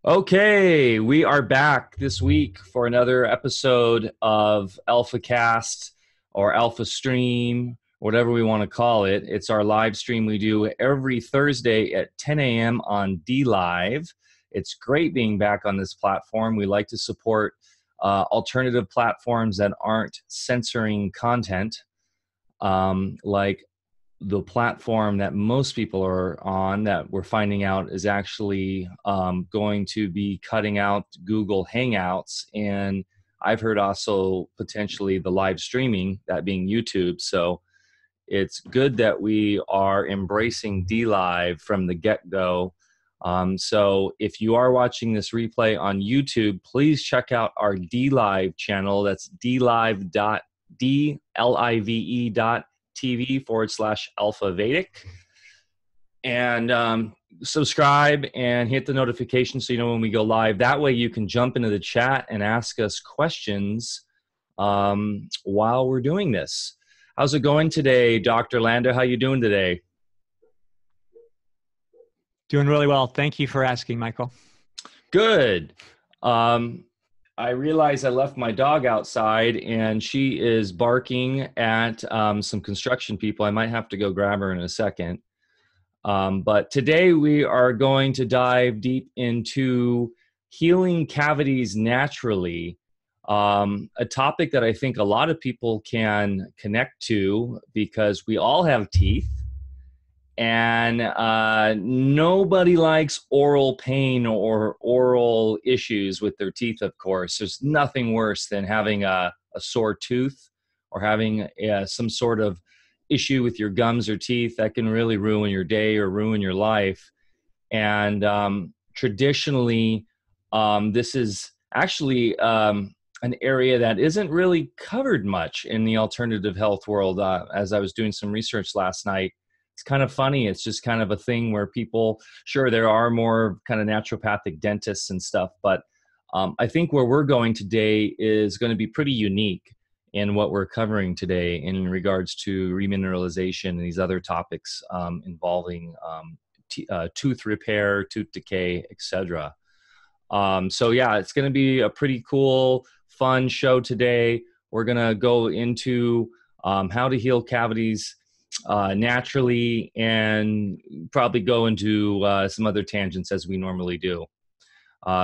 Okay, we are back this week for another episode of Alpha Cast or Alpha Stream, whatever we want to call it. It's our live stream we do every Thursday at 10 a.m. on D Live. It's great being back on this platform. We like to support alternative platforms that aren't censoring content, like the platform that most people are on that we're finding out is actually going to be cutting out Google Hangouts. And I've heard also potentially the live streaming, that being YouTube. So it's good that we are embracing DLive from the get-go. So if you are watching this replay on YouTube, please check out our DLive channel. That's dlive.tv/Alfa Vedic. And subscribe and hit the notification so you know when we go live. That way you can jump into the chat and ask us questions while we're doing this. How's it going today, Dr. Lando? How you doing today? Doing really well. Thank you for asking, Michael. Good. I realized I left my dog outside and she is barking at some construction people. I might have to go grab her in a second. But today we are going to dive deep into healing cavities naturally, a topic that I think a lot of people can connect to because we all have teeth. And nobody likes oral pain or oral issues with their teeth, of course. There's nothing worse than having a sore tooth or having some sort of issue with your gums or teeth that can really ruin your day or ruin your life. And traditionally, this is actually an area that isn't really covered much in the alternative health world. As I was doing some research last night, it's kind of funny. It's just kind of a thing where people, sure, there are more kind of naturopathic dentists and stuff, but I think where we're going today is going to be pretty unique in what we're covering today in regards to remineralization and these other topics involving tooth repair, tooth decay, etc. So yeah, it's going to be a pretty cool, fun show today. We're going to go into how to heal cavities naturally and probably go into some other tangents as we normally do.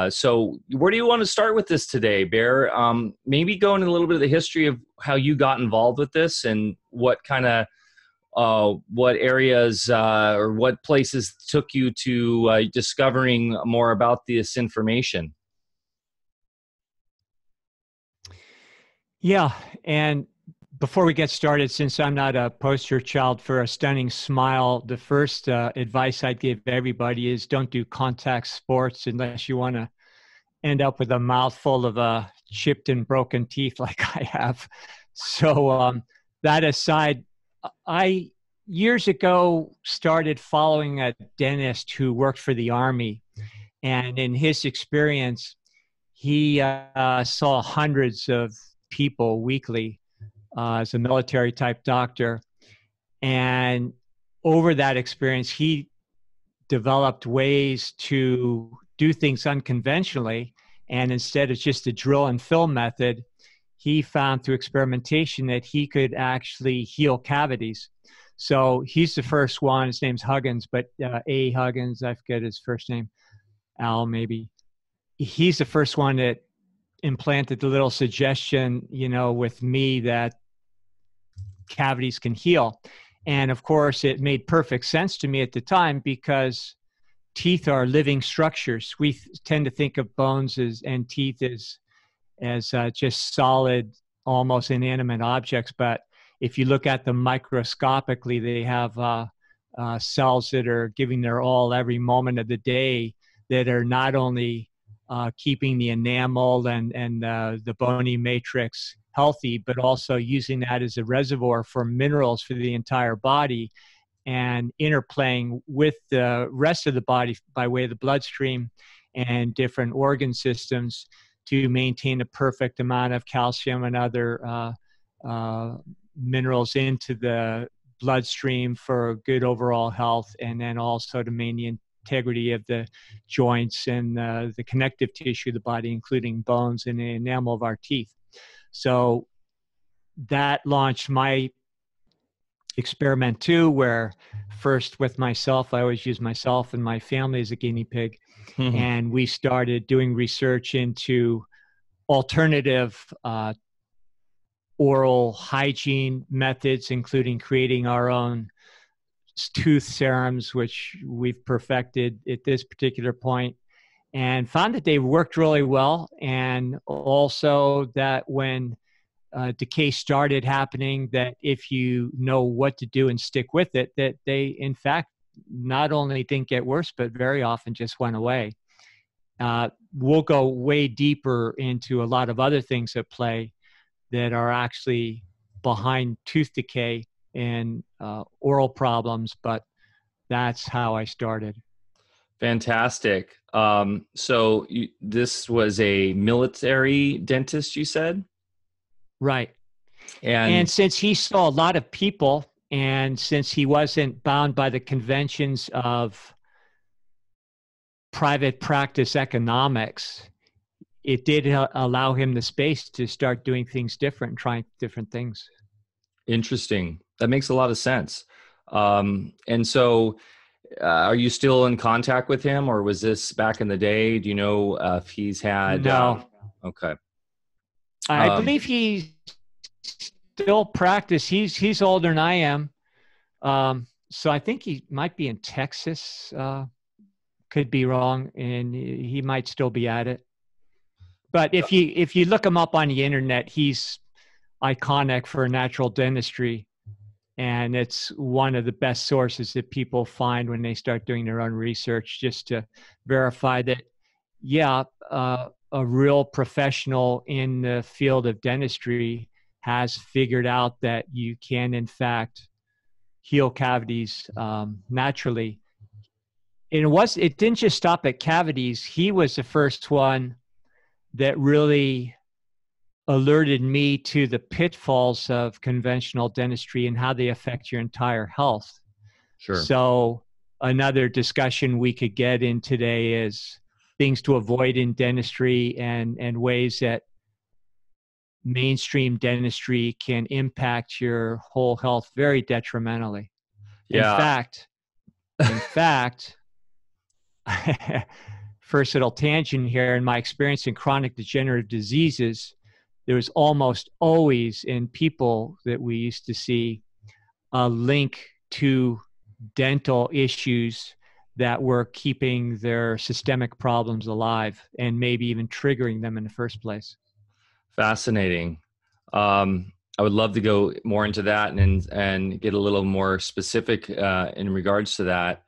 So where do you want to start with this today, Barre? Maybe go into a little bit of the history of how you got involved with this and what kind of what areas or what places took you to discovering more about this information. Yeah, and before we get started, since I'm not a poster child for a stunning smile, the first advice I'd give everybody is don't do contact sports unless you want to end up with a mouthful of chipped and broken teeth like I have. So that aside, I years ago started following a dentist who worked for the Army. And in his experience, he saw hundreds of people weekly as a military type doctor. And over that experience, he developed ways to do things unconventionally. And instead of just a drill and fill method, he found through experimentation that he could actually heal cavities. So he's the first one. His name's Huggins, but A. Huggins, I forget his first name, Al maybe. He's the first one that implanted the little suggestion, with me that cavities can heal. And of course, it made perfect sense to me at the time because teeth are living structures. We tend to think of bones and teeth as just solid, almost inanimate objects. But if you look at them microscopically, they have cells that are giving their all every moment of the day that are not only keeping the enamel and the bony matrix healthy, but also using that as a reservoir for minerals for the entire body and interplaying with the rest of the body by way of the bloodstream and different organ systems to maintain a perfect amount of calcium and other minerals into the bloodstream for good overall health, and then also to integrity of the joints and the connective tissue of the body, including bones and the enamel of our teeth. So that launched my experiment too, where first with myself, I always use myself and my family as a guinea pig. And we started doing research into alternative oral hygiene methods, including creating our own tooth serums, which we've perfected at this particular point, and found that they worked really well. And also that when decay started happening, that if you know what to do and stick with it, that they in fact not only didn't get worse, but very often just went away. We'll go way deeper into a lot of other things at play that are actually behind tooth decay and oral problems, but that's how I started. Fantastic. So this was a military dentist, you said? Right. And And since he saw a lot of people, and since he wasn't bound by the conventions of private practice economics, it did allow him the space to start doing things different, trying different things. interesting. That makes a lot of sense. And so are you still in contact with him, or was this back in the day? Do you know if he's had, No, okay. I believe he still practice. He's older than I am. So I think he might be in Texas. Could be wrong, and he might still be at it. But if you look him up on the internet, he's iconic for natural dentistry, and it's one of the best sources that people find when they start doing their own research, just to verify that, yeah, a real professional in the field of dentistry has figured out that you can, in fact, heal cavities naturally. And it didn't just stop at cavities. He was the first one that really alerted me to the pitfalls of conventional dentistry and how they affect your entire health. Sure. So another discussion we could get in today is things to avoid in dentistry and ways that mainstream dentistry can impact your whole health very detrimentally. Yeah. In fact, first little tangent here, in my experience in chronic degenerative diseases, there was almost always in people that we used to see a link to dental issues that were keeping their systemic problems alive and maybe even triggering them in the first place. Fascinating. I would love to go more into that and get a little more specific in regards to that.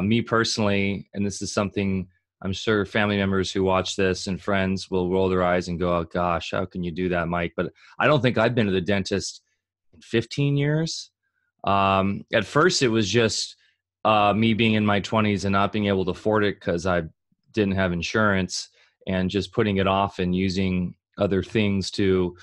Me personally, and this is something I'm sure family members who watch this and friends will roll their eyes and go, "Oh gosh, how can you do that, Mike?" But I don't think I've been to the dentist in 15 years. At first, it was just me being in my 20s and not being able to afford it because I didn't have insurance, and just putting it off and using other things to,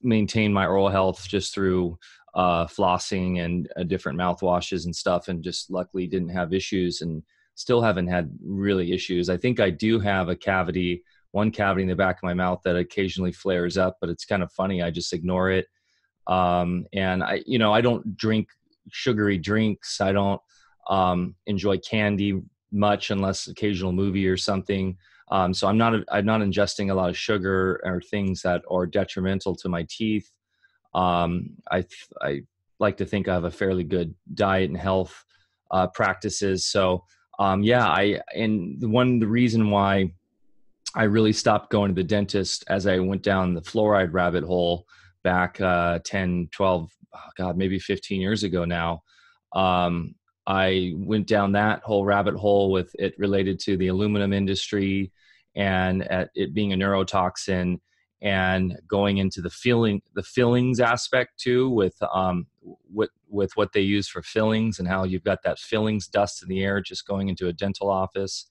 maintain my oral health just through flossing and different mouthwashes and stuff, and just luckily didn't have issues and still haven't had really issues. I think I do have one cavity in the back of my mouth that occasionally flares up, but it's kind of funny. I just ignore it. And I don't drink sugary drinks. I don't enjoy candy much unless occasional movie or something. So I'm not ingesting a lot of sugar or things that are detrimental to my teeth. I like to think I have a fairly good diet and health practices. So the reason why I really stopped going to the dentist as I went down the fluoride rabbit hole back 10, 12, maybe 15 years ago now. I went down that whole rabbit hole with it related to the aluminum industry and it being a neurotoxin, and going into the fillings aspect too, with what they use for fillings and how you've got that fillings dust in the air just going into a dental office.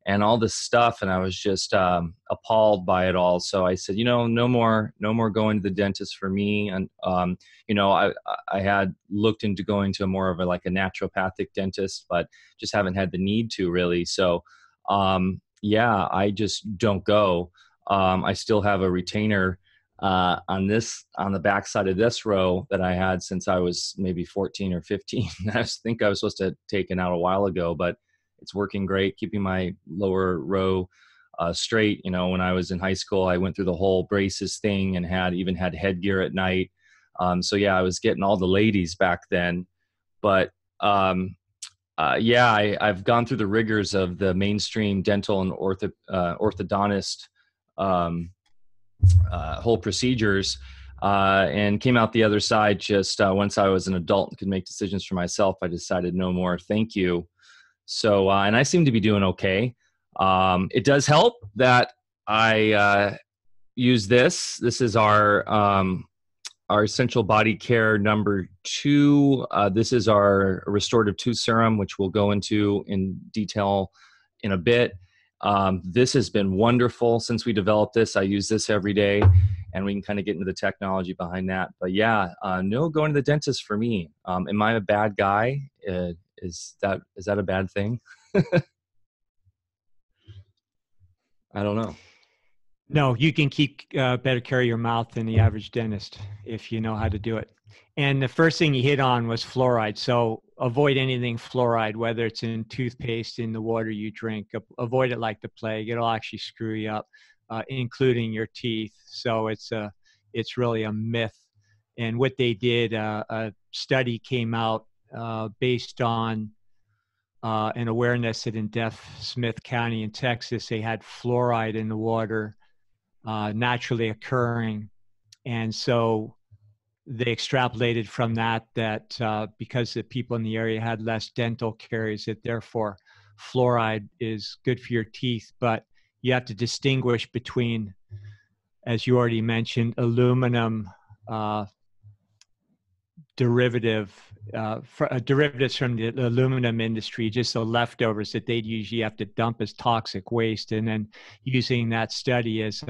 and all this stuff. And I was just appalled by it all. So I said, no more going to the dentist for me. And, I had looked into going to more of a naturopathic dentist, but just haven't had the need to really. So, I just don't go. I still have a retainer on the back side of this row that I had since I was maybe 14 or 15. I was supposed to have taken out a while ago, but it's working great, keeping my lower row straight. When I was in high school, I went through the whole braces thing and even had headgear at night. I was getting all the ladies back then. But I've gone through the rigors of the mainstream dental and orthodontist whole procedures, and came out the other side just once I was an adult and could make decisions for myself. I decided no more, thank you. So, and I seem to be doing okay. It does help that I use this. This is our essential body care number 2. This is our restorative tooth serum, which we'll go into in detail in a bit. This has been wonderful since we developed this. I use this every day, and we can kind of get into the technology behind that. But no going to the dentist for me. Am I a bad guy? Is that a bad thing? I don't know. No, you can keep better care of your mouth than the average dentist if you know how to do it. And the first thing you hit on was fluoride. So avoid anything fluoride, whether it's in toothpaste, in the water you drink. Avoid it like the plague. It'll actually screw you up, including your teeth. So it's really a myth. And what they did, a study came out based on an awareness that in Smith County in Texas, they had fluoride in the water naturally occurring. And so they extrapolated from that because the people in the area had less dental caries, that therefore fluoride is good for your teeth. But you have to distinguish between, as you already mentioned, aluminum derivatives from the aluminum industry, just the leftovers that they'd usually have to dump as toxic waste, and then using that study as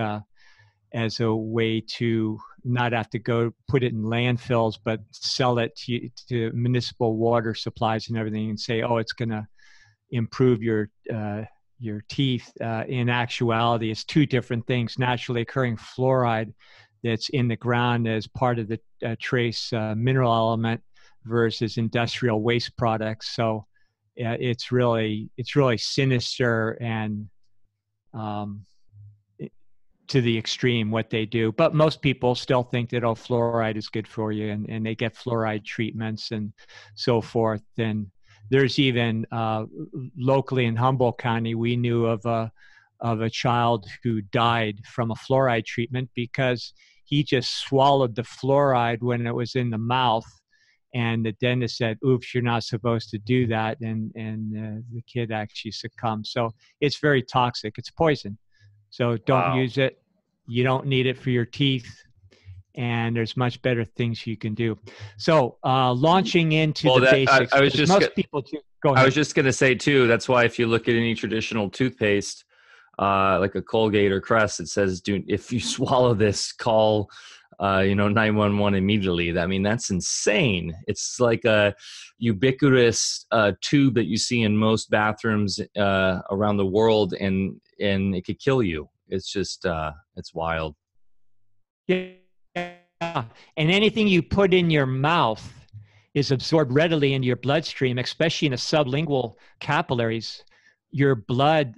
a way to not have to go put it in landfills, but sell it to municipal water supplies and everything, and say, oh, it's going to improve your teeth. In actuality, it's two different things. Naturally occurring fluoride that's in the ground as part of the trace mineral element versus industrial waste products. So it's really sinister and to the extreme what they do. But most people still think that, oh, fluoride is good for you, and they get fluoride treatments and so forth. And there's even locally in Humboldt County, we knew of a child who died from a fluoride treatment because he just swallowed the fluoride when it was in the mouth, and the dentist said, oops, you're not supposed to do that, and the kid actually succumbed. So it's very toxic. It's poison. So don't use it. You don't need it for your teeth, and there's much better things you can do. So launching into the basics, I was just go ahead. I was just going to say too, that's why if you look at any traditional toothpaste, like a Colgate or Crest, it says, if you swallow this, call 911 immediately. I mean, that's insane. It's like a ubiquitous tube that you see in most bathrooms around the world, and it could kill you. It's just it's wild. Yeah, and anything you put in your mouth is absorbed readily into your bloodstream, especially in the sublingual capillaries. Your blood,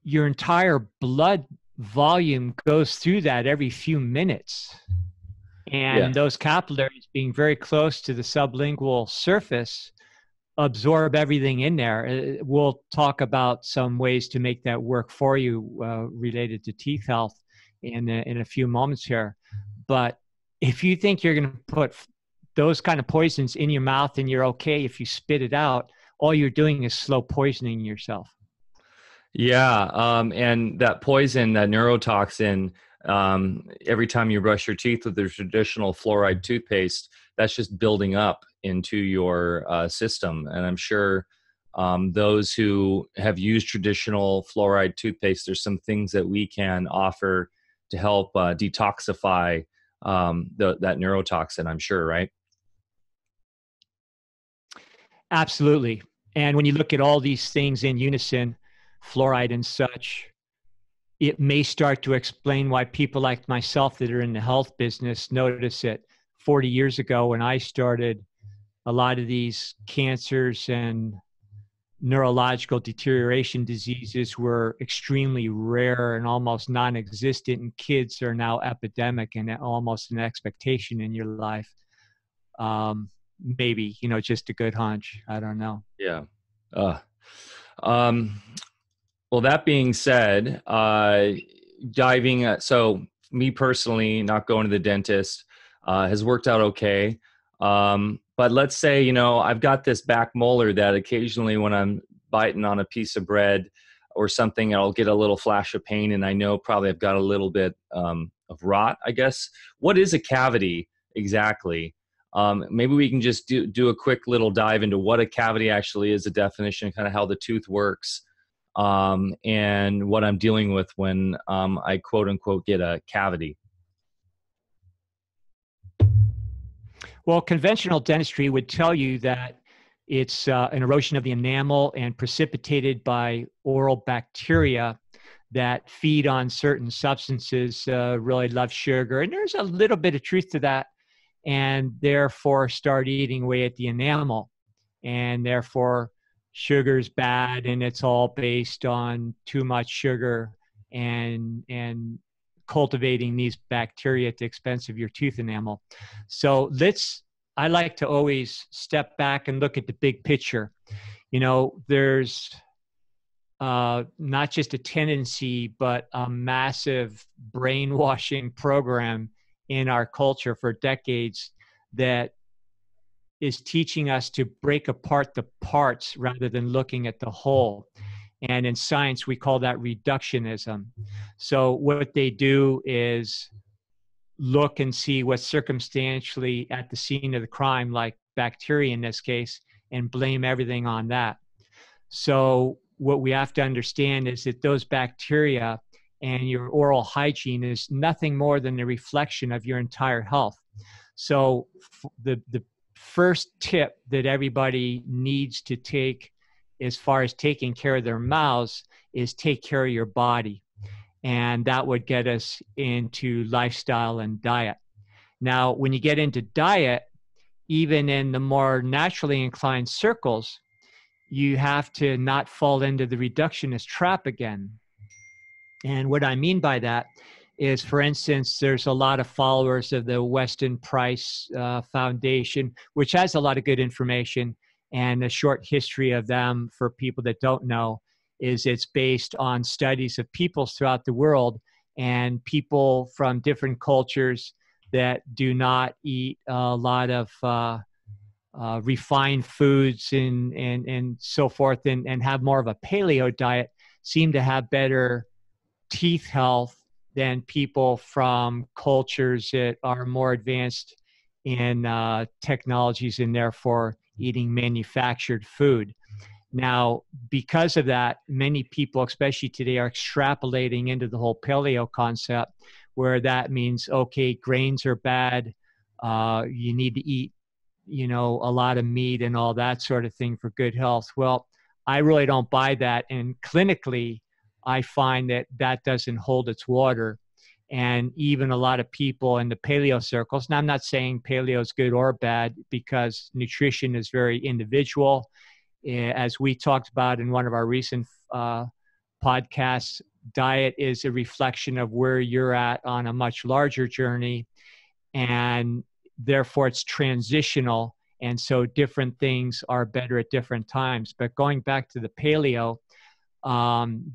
your entire blood volume goes through that every few minutes. And those capillaries, being very close to the sublingual surface, absorb everything in there. We'll talk about some ways to make that work for you related to teeth health in a few moments here. But if you think you're going to put those kind of poisons in your mouth and you're okay if you spit it out, all you're doing is slow poisoning yourself. Yeah, and that poison, that neurotoxin, every time you brush your teeth with the traditional fluoride toothpaste, that's just building up into your system. And I'm sure those who have used traditional fluoride toothpaste, there's some things that we can offer to help detoxify that neurotoxin, I'm sure, right? Absolutely. And when you look at all these things in unison, fluoride and such, it may start to explain why people like myself that are in the health business notice it 40 years ago when I started. A lot of these cancers and neurological deterioration diseases were extremely rare and almost non-existent, and kids are now epidemic and almost an expectation in your life. Maybe, just a good hunch. I don't know. Yeah. Uh, um, well, that being said, so me personally, not going to the dentist has worked out okay. But let's say, I've got this back molar that occasionally when I'm biting on a piece of bread or something, I'll get a little flash of pain, and I know probably I've got a little bit of rot, I guess. What is a cavity exactly? Maybe we can just do a quick little dive into what a cavity actually is, a definition, kind of how the tooth works, and what I'm dealing with when I quote unquote get a cavity. Well, conventional dentistry would tell you that it's an erosion of the enamel and precipitated by oral bacteria that feed on certain substances, really love sugar. And there's a little bit of truth to that, and therefore start eating away at the enamel. And therefore, sugar's bad, and it's all based on too much sugar and cultivating these bacteria at the expense of your tooth enamel. So I like to always step back and look at the big picture. There's not just a tendency, but a massive brainwashing program in our culture for decades that is teaching us to break apart the parts rather than looking at the whole. And in science, we call that reductionism. So what they do is look and see what's circumstantially at the scene of the crime, like bacteria in this case, and blame everything on that. So what we have to understand is that those bacteria and your oral hygiene is nothing more than a reflection of your entire health. So the first tip that everybody needs to take as far as taking care of their mouths is take care of your body. And that would get us into lifestyle and diet. Now, when you get into diet, even in the more naturally inclined circles, you have to not fall into the reductionist trap again. And what I mean by that is, for instance, there's a lot of followers of the Weston Price Foundation, which has a lot of good information, and a short history of them for people that don't know is it's based on studies of peoples throughout the world and people from different cultures that do not eat a lot of refined foods and so forth, and have more of a paleo diet, seem to have better teeth health than people from cultures that are more advanced in technologies and therefore eating manufactured food. Now, because of that, many people, especially today, are extrapolating into the whole paleo concept, where that means, okay, grains are bad, you need to eat, a lot of meat and all that sort of thing for good health. Well, I really don't buy that. And clinically, I find that that doesn't hold its water. And even a lot of people in the paleo circles, and I'm not saying paleo is good or bad because nutrition is very individual. As we talked about in one of our recent podcasts, diet is a reflection of where you're at on a much larger journey. And therefore, it's transitional. And so different things are better at different times. But going back to the paleo,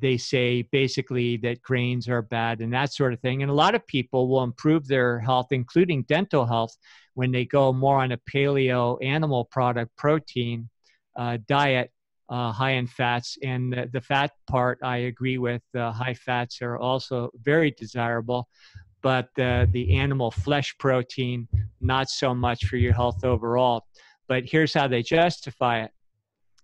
they say basically that grains are bad and that sort of thing. And a lot of people will improve their health, including dental health, when they go more on a paleo animal product protein diet, high in fats. And the fat part, I agree with. High fats are also very desirable, but the animal flesh protein, not so much for your health overall. But here's how they justify it.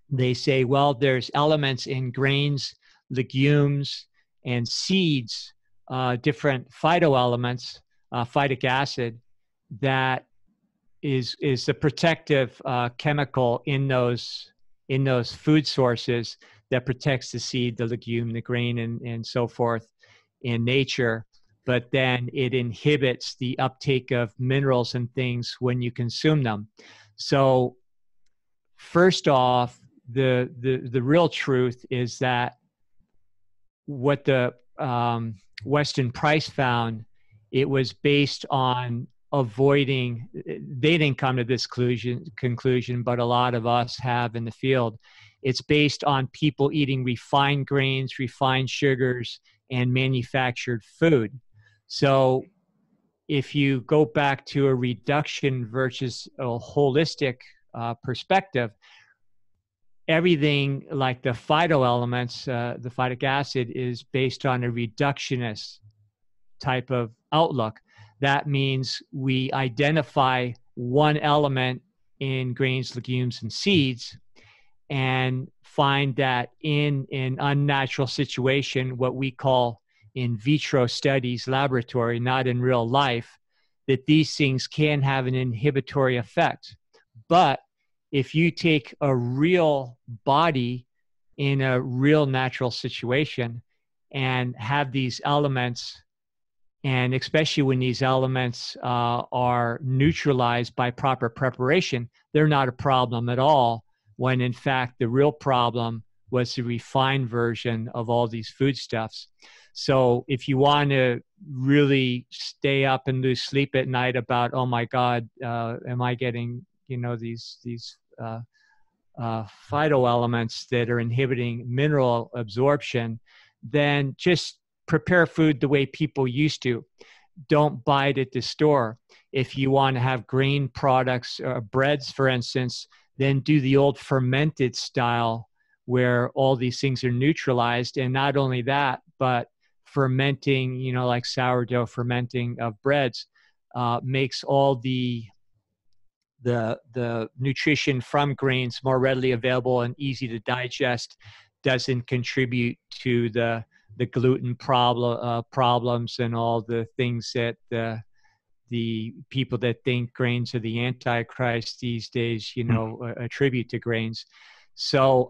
they say, well, there's elements in grains, legumes, and seeds, different phytoelements, phytic acid, that is the protective chemical in those food sources that protects the seed, the legume, the grain, and so forth in nature. But then it inhibits the uptake of minerals and things when you consume them. So first off, the real truth is that what the Weston Price found, it was based on avoiding, they didn't come to this conclusion, but a lot of us have in the field. It's based on people eating refined grains, refined sugars, and manufactured food. So if you go back to a reduction versus a holistic perspective, everything like the phytoelements, the phytic acid, is based on a reductionist type of outlook. That means we identify one element in grains, legumes, and seeds and find that in an unnatural situation, what we call in vitro studies, laboratory, not in real life, that these things can have an inhibitory effect. But if you take a real body in a real natural situation and have these elements, and especially when these elements are neutralized by proper preparation, they're not a problem at all, when in fact the real problem was the refined version of all these foodstuffs. So if you want to really stay up and lose sleep at night about, oh my God, am I getting, these phytoelements that are inhibiting mineral absorption, then just prepare food the way people used to. Don't buy it at the store. If you want to have grain products, breads, for instance, then do the old fermented style where all these things are neutralized. And not only that, but fermenting, like sourdough fermenting of breads, makes all the nutrition from grains more readily available and easy to digest, doesn't contribute to the gluten problems and all the things that the people that think grains are the antichrist these days, attribute to grains. So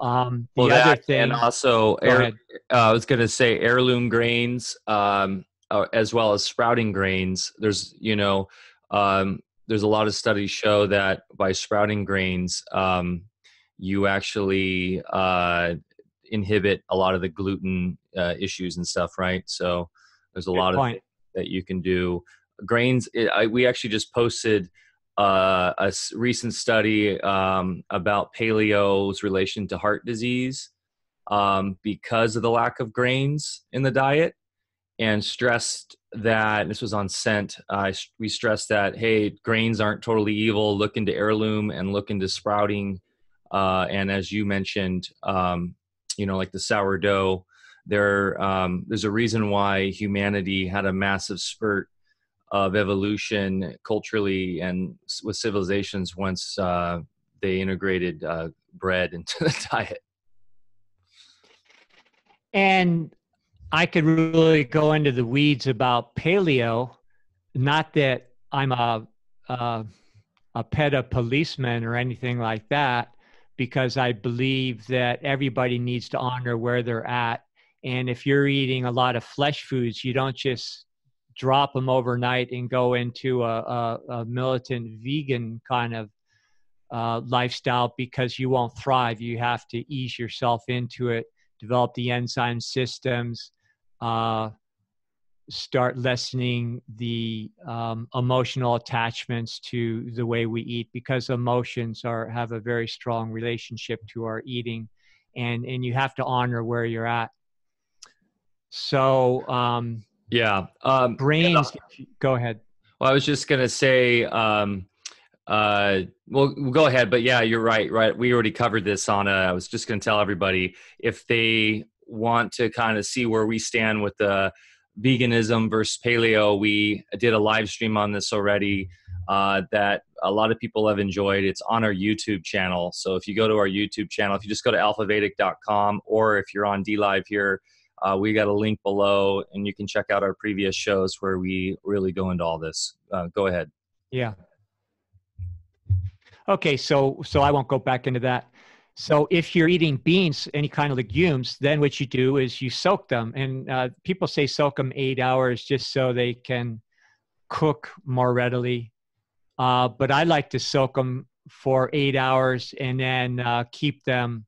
the other thing, and also go ahead. I was going to say heirloom grains, as well as sprouting grains. There's a lot of studies show that by sprouting grains, you actually inhibit a lot of the gluten issues and stuff, right? So there's a Good lot of point. things that you can do. Grains, we actually just posted a recent study about paleo's relation to heart disease because of the lack of grains in the diet, and stressed that this was on Scent. We stressed that, hey, grains aren't totally evil. Look into heirloom and look into sprouting. And as you mentioned, like the sourdough, there's a reason why humanity had a massive spurt of evolution culturally and with civilizations once they integrated bread into the diet. And I could really go into the weeds about paleo. Not that I'm a PETA policeman or anything like that, because I believe that everybody needs to honor where they're at. And if you're eating a lot of flesh foods, you don't just drop them overnight and go into a militant vegan kind of lifestyle, because you won't thrive. You have to ease yourself into it, develop the enzyme systems, start lessening the emotional attachments to the way we eat, because emotions have a very strong relationship to our eating, and you have to honor where you're at. So brains, go ahead. Well, I was just going to say, well, go ahead, but yeah, you're right. We already covered this I was just going to tell everybody, if they want to kind of see where we stand with the veganism versus paleo, we did a live stream on this already. that a lot of people have enjoyed. It's on our YouTube channel. So if you go to our YouTube channel, if you just go to alphavedic.com, or if you're on DLive here, we got a link below, and you can check out our previous shows where we really go into all this. Go ahead. Yeah. Okay, so I won't go back into that. So if you're eating beans, any kind of legumes, then what you do is you soak them. And people say soak them 8 hours just so they can cook more readily. But I like to soak them for 8 hours and then keep them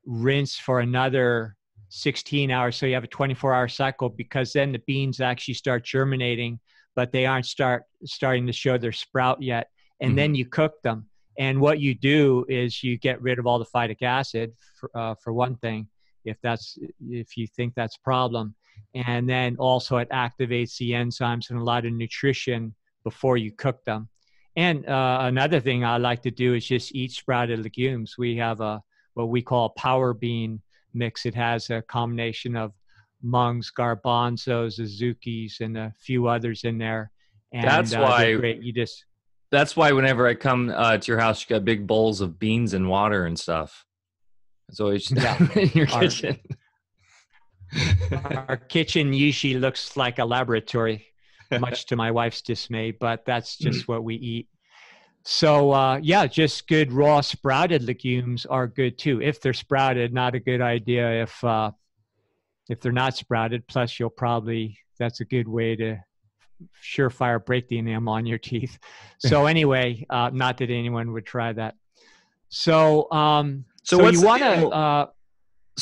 rinsed for another 16 hours. So you have a 24-hour cycle, because then the beans actually start germinating, but they aren't starting to show their sprout yet. And then you cook them. And what you do is you get rid of all the phytic acid, for one thing, if you think that's a problem. And then also it activates the enzymes and a lot of nutrition before you cook them. And another thing I like to do is just eat sprouted legumes. We have what we call a power bean mix. It has a combination of mungs, garbanzos, azukis, and a few others in there. And That's why they're great. That's why whenever I come to your house, you got big bowls of beans and water and stuff. It's always in your kitchen. Our kitchen usually looks like a laboratory, much to my wife's dismay, but that's just what we eat. So yeah, just good raw sprouted legumes are good too. If they're sprouted, not a good idea if they're not sprouted. Plus, that's a good way to surefire break the enamel on your teeth. So anyway, not that anyone would try that. So you want to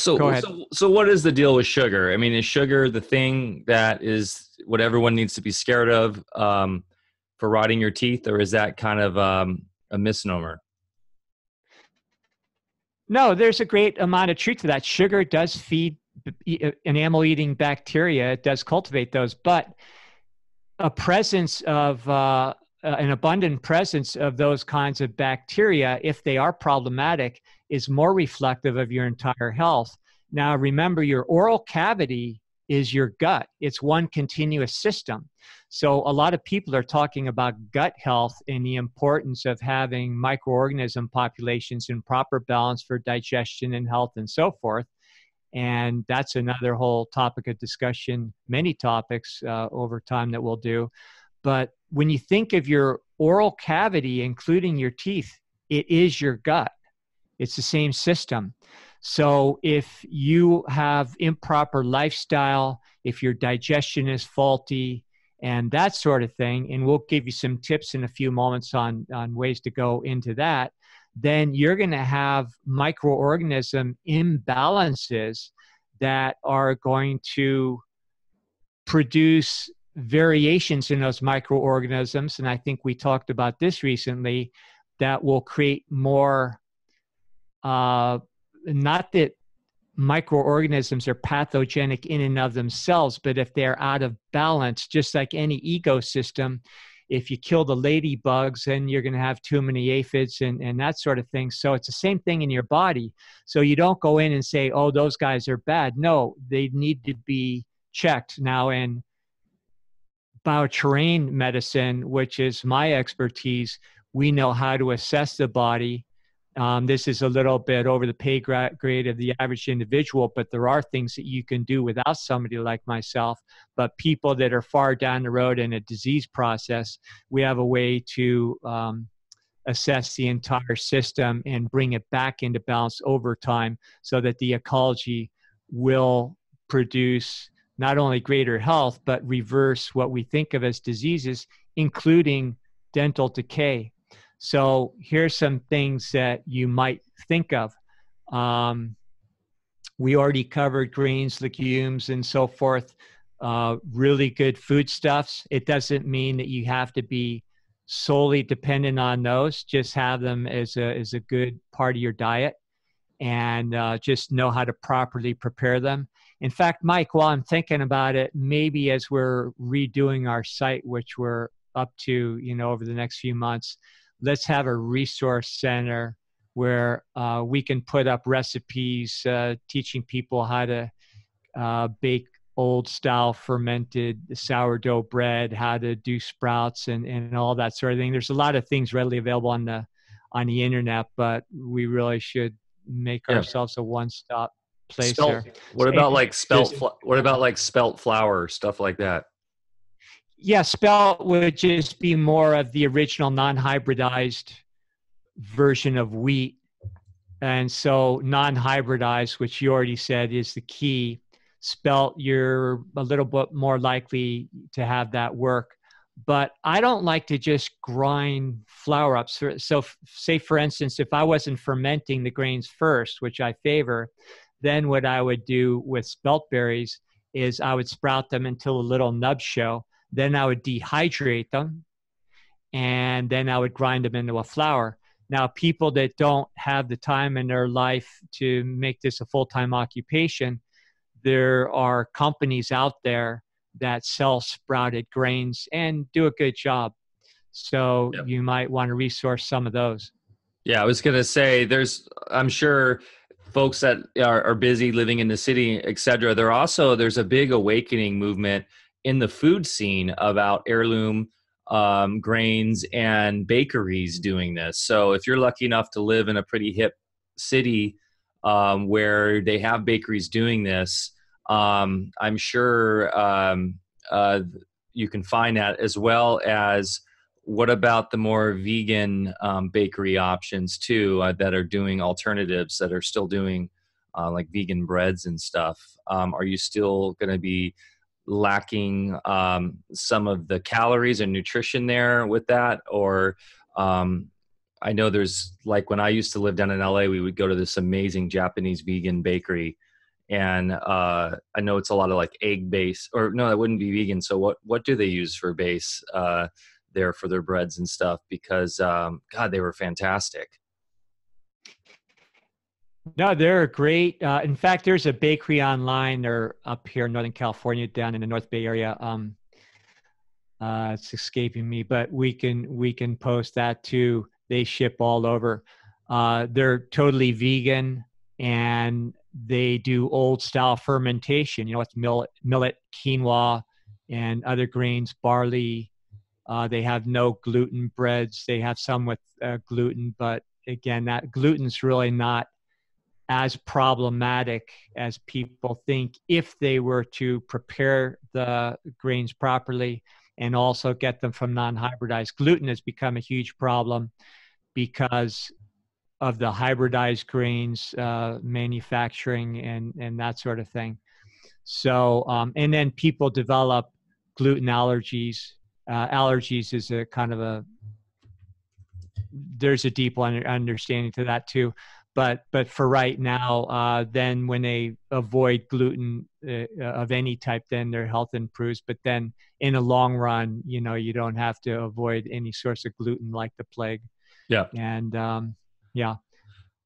go ahead. So what is the deal with sugar? I mean, is sugar the thing that is what everyone needs to be scared of for rotting your teeth, or is that kind of a misnomer? No, there's a great amount of truth to that. Sugar does feed enamel-eating bacteria. It does cultivate those, but a presence of an abundant presence of those kinds of bacteria, if they are problematic, is more reflective of your entire health. Now, remember, your oral cavity is your gut. It's one continuous system. So a lot of people are talking about gut health and the importance of having microorganism populations in proper balance for digestion and health and so forth. And that's another whole topic of discussion, many topics over time that we'll do. But when you think of your oral cavity, including your teeth, it is your gut. It's the same system. So if you have improper lifestyle, if your digestion is faulty, and that sort of thing, and we'll give you some tips in a few moments on ways to go into that, then you're going to have microorganism imbalances that are going to produce variations in those microorganisms. And I think we talked about this recently, that will create more, not that microorganisms are pathogenic in and of themselves, but if they're out of balance, just like any ecosystem, if you kill the ladybugs, then you're going to have too many aphids and that sort of thing. So it's the same thing in your body. So you don't go in and say, oh, those guys are bad. No, they need to be checked. Now, in bioterrain medicine, which is my expertise, we know how to assess the body. This is a little bit over the pay grade of the average individual, but there are things that you can do without somebody like myself. But people that are far down the road in a disease process, we have a way to assess the entire system and bring it back into balance over time so that the ecology will produce not only greater health, but reverse what we think of as diseases, including dental decay. So here's some things that you might think of. We already covered greens, legumes, and so forth. Really good foodstuffs. It doesn't mean that you have to be solely dependent on those. Just have them as a good part of your diet, and just know how to properly prepare them. In fact, Mike, while I'm thinking about it, maybe as we're redoing our site, which we're up to, over the next few months, let's have a resource center where we can put up recipes teaching people how to bake old style fermented sourdough bread, how to do sprouts and all that sort of thing. There's a lot of things readily available on the internet, but we really should make Yeah. ourselves a one-stop place Spelt. there. What And about like there's, what about like spelt flour, stuff like that? yeah, spelt would just be more of the original non-hybridized version of wheat. And so non-hybridized, which you already said is the key, spelt, you're a little bit more likely to have that work. But I don't like to just grind flour up. So say, for instance, if I wasn't fermenting the grains first, which I favor, then what I would do with spelt berries is I would sprout them until a little nub show. Then I would dehydrate them, and then I would grind them into a flour. Now, people that don't have the time in their life to make this a full-time occupation, there are companies out there that sell sprouted grains and do a good job. So Yep. you might want to resource some of those. Yeah, I was gonna say I'm sure folks that are busy living in the city, et cetera, there's a big awakening movement in the food scene about heirloom grains and bakeries doing this. So if you're lucky enough to live in a pretty hip city where they have bakeries doing this, I'm sure you can find that, as well as what about the more vegan bakery options too that are doing alternatives, that are still doing like vegan breads and stuff? Are you still going to be lacking some of the calories and nutrition there with that? Or I know there's, like, when I used to live down in LA, we would go to this amazing Japanese vegan bakery. And I know it's a lot of like egg base, or no, that wouldn't be vegan. So what do they use for base there for their breads and stuff? Because God, they were fantastic. No, they're great. In fact, there's a bakery online or up here in Northern California, down in the North Bay area. It's escaping me, but we can post that too. They ship all over. They're totally vegan, and they do old style fermentation. You know, it's millet, quinoa, and other grains, barley. They have no gluten breads. They have some with gluten, but again, that gluten's really not as problematic as people think if they were to prepare the grains properly and also get them from non-hybridized. Gluten has become a huge problem because of the hybridized grains manufacturing and that sort of thing. So, and then people develop gluten allergies. Allergies is a kind of there's a deep understanding to that too. But for right now, then when they avoid gluten of any type, then their health improves. But then in the long run, you know, you don't have to avoid any source of gluten like the plague. Yeah. And yeah.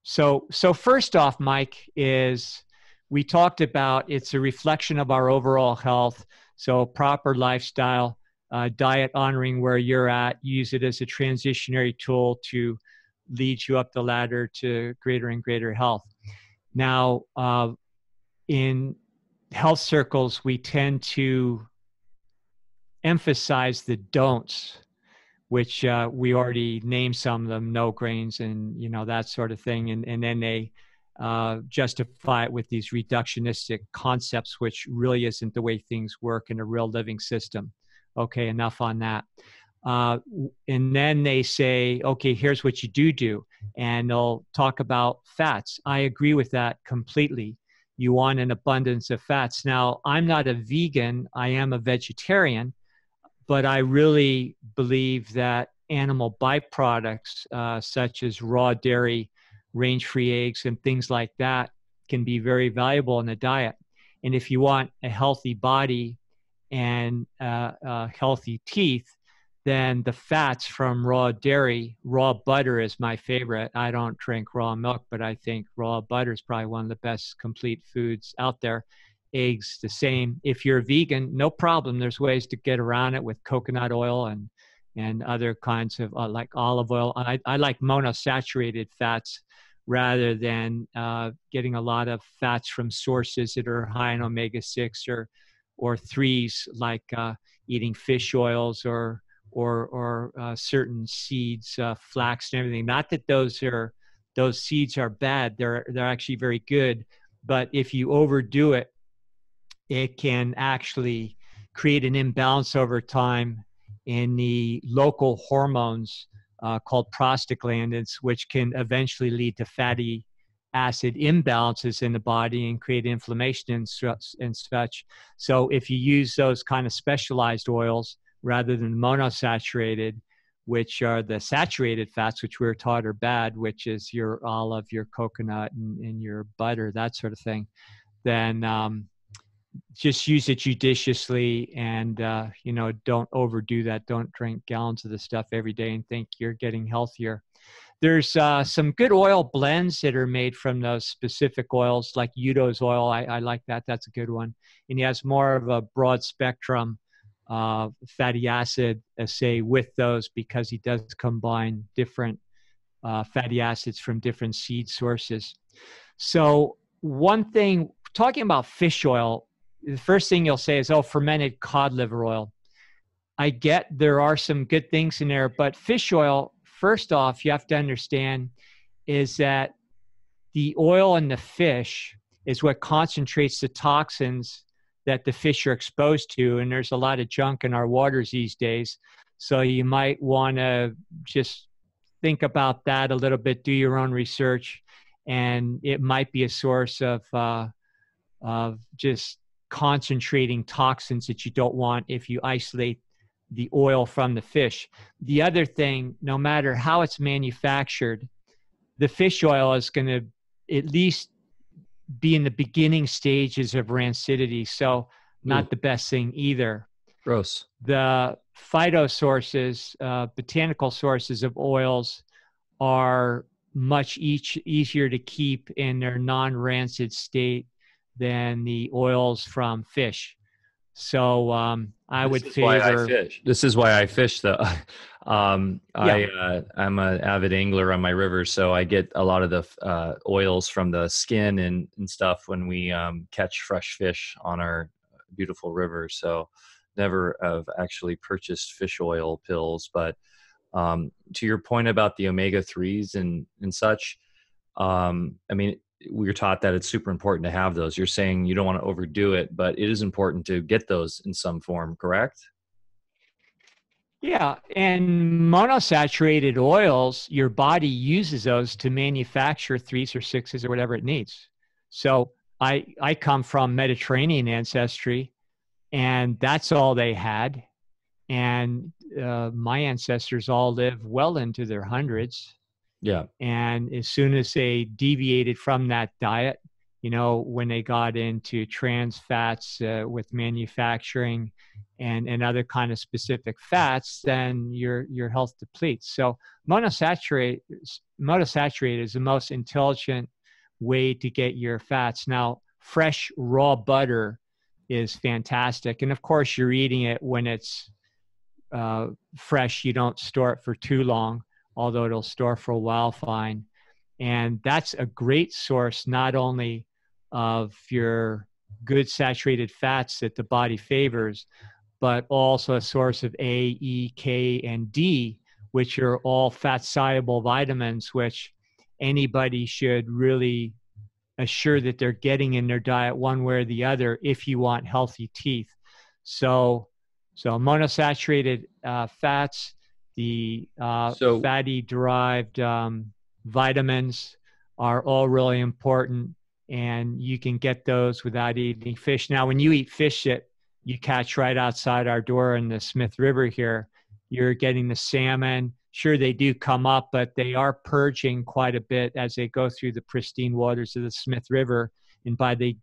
So first off, Mike, is we talked about it's a reflection of our overall health. So proper lifestyle, diet honoring where you're at, use it as a transitionary tool to lead you up the ladder to greater and greater health. Now, in health circles, we tend to emphasize the don'ts, which we already named some of them, no grains and, you know, that sort of thing. And then they justify it with these reductionistic concepts, which really isn't the way things work in a real living system. Okay, enough on that. And then they say, okay, here's what you do. And they'll talk about fats. I agree with that completely. You want an abundance of fats. Now, I'm not a vegan, I am a vegetarian, but I really believe that animal byproducts, such as raw dairy, range-free eggs, and things like that, can be very valuable in the diet. And if you want a healthy body and healthy teeth, then the fats from raw dairy, raw butter is my favorite. I don't drink raw milk, but I think raw butter is probably one of the best complete foods out there. Eggs, the same. If you're vegan, no problem. There's ways to get around it with coconut oil and other kinds of like olive oil. I like monosaturated fats rather than getting a lot of fats from sources that are high in omega-6 or or threes, like eating fish oils or certain seeds, flax and everything. Not that those seeds are bad; they're actually very good. But if you overdo it, it can actually create an imbalance over time in the local hormones called prostaglandins, which can eventually lead to fatty acid imbalances in the body and create inflammation and such. So if you use those kind of specialized oils rather than monosaturated, which are the saturated fats, which we're taught are bad, which is your olive, your coconut, and your butter, that sort of thing, then just use it judiciously, and don't overdo that. Don't drink gallons of the stuff every day and think you're getting healthier. There's some good oil blends that are made from those specific oils, like Udo's oil. I like that. That's a good one. And he has more of a broad spectrum fatty acid assay with those, because he does combine different fatty acids from different seed sources. So one thing, talking about fish oil, the first thing you'll say is, oh, fermented cod liver oil. I get there are some good things in there, but fish oil, first off, you have to understand is that the oil in the fish is what concentrates the toxins that the fish are exposed to. And there's a lot of junk in our waters these days. So you might want to just think about that a little bit, do your own research, and it might be a source of just concentrating toxins that you don't want if you isolate the oil from the fish. The other thing, no matter how it's manufactured, the fish oil is going to at least be in the beginning stages of rancidity. So not the best thing either. Gross. The phyto sources, botanical sources of oils are much easier to keep in their non-rancid state than the oils from fish. So I would favor. This is why I fish, though. I'm an avid angler on my rivers, so I get a lot of the oils from the skin and stuff when we catch fresh fish on our beautiful river. So never have actually purchased fish oil pills, but to your point about the omega-3s and such, I mean, we're taught that it's super important to have those. You're saying you don't want to overdo it, but it is important to get those in some form, correct? Yeah, and monosaturated oils, your body uses those to manufacture threes or sixes or whatever it needs. So I come from Mediterranean ancestry, and that's all they had. And my ancestors all lived well into their hundreds. Yeah. And as soon as they deviated from that diet, when they got into trans fats with manufacturing and other kind of specific fats, then your health depletes. So monosaturated is the most intelligent way to get your fats. Now, fresh raw butter is fantastic. And of course, you're eating it when it's fresh. You don't store it for too long, although it'll store for a while fine. And that's a great source, not only of your good saturated fats that the body favors, but also a source of A, E, K, and D, which are all fat-soluble vitamins, which anybody should really assure that they're getting in their diet one way or the other if you want healthy teeth. So monosaturated fats, the fatty derived vitamins are all really important, and you can get those without eating fish. Now, when you eat fish that you catch right outside our door in the Smith River here, you're getting the salmon. Sure, they do come up, but they are purging quite a bit as they go through the pristine waters of the Smith River. And by the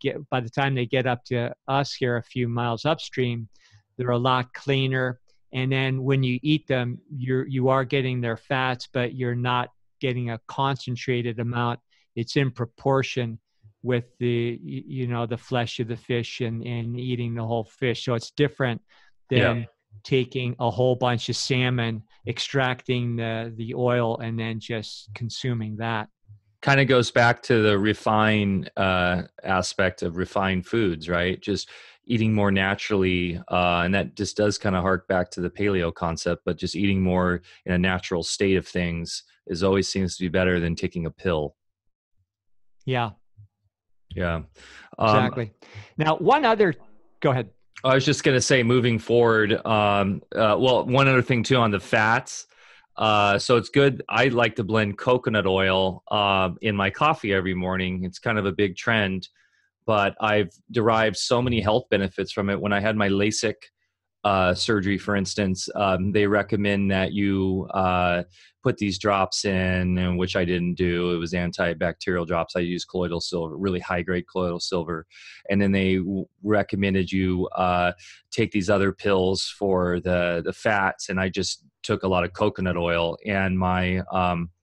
time they get up to us here a few miles upstream, they're a lot cleaner. And then when you eat them, you are getting their fats, but you're not getting a concentrated amount. It's in proportion with the the flesh of the fish and eating the whole fish. So it's different than taking a whole bunch of salmon, extracting the oil, and then just consuming that. Kind of goes back to the refined aspect of refined foods, right? Just eating more naturally, and that just does kind of hark back to the paleo concept, but just eating more in a natural state of things is always seems to be better than taking a pill. Yeah, Yeah. exactly. Now, go ahead. I was just going to say, moving forward, well, one other thing too on the fats. So it's good. I like to blend coconut oil in my coffee every morning. It's kind of a big trend, but I've derived so many health benefits from it. When I had my LASIK surgery, for instance, they recommend that you put these drops in, and which I didn't do. It was antibacterial drops. I used colloidal silver, really high grade colloidal silver. And then they recommended you take these other pills for the fats. And I just took a lot of coconut oil. And my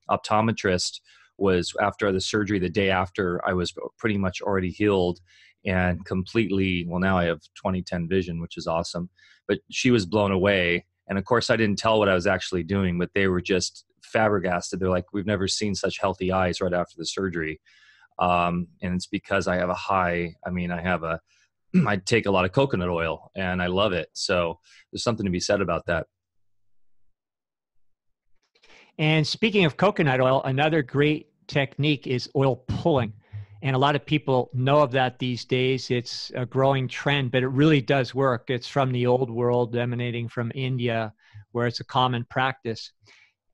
optometrist was, after the surgery, the day after, I was pretty much already healed and completely, well, now I have 20/10 vision, which is awesome. But she was blown away. And of course, I didn't tell what I was actually doing, but they were just flabbergasted. They're like, we've never seen such healthy eyes right after the surgery. And it's because I have I take a lot of coconut oil and I love it. So there's something to be said about that. And speaking of coconut oil, another great technique is oil pulling. And a lot of people know of that these days. It's a growing trend, but it really does work. It's from the old world, emanating from India, where it's a common practice.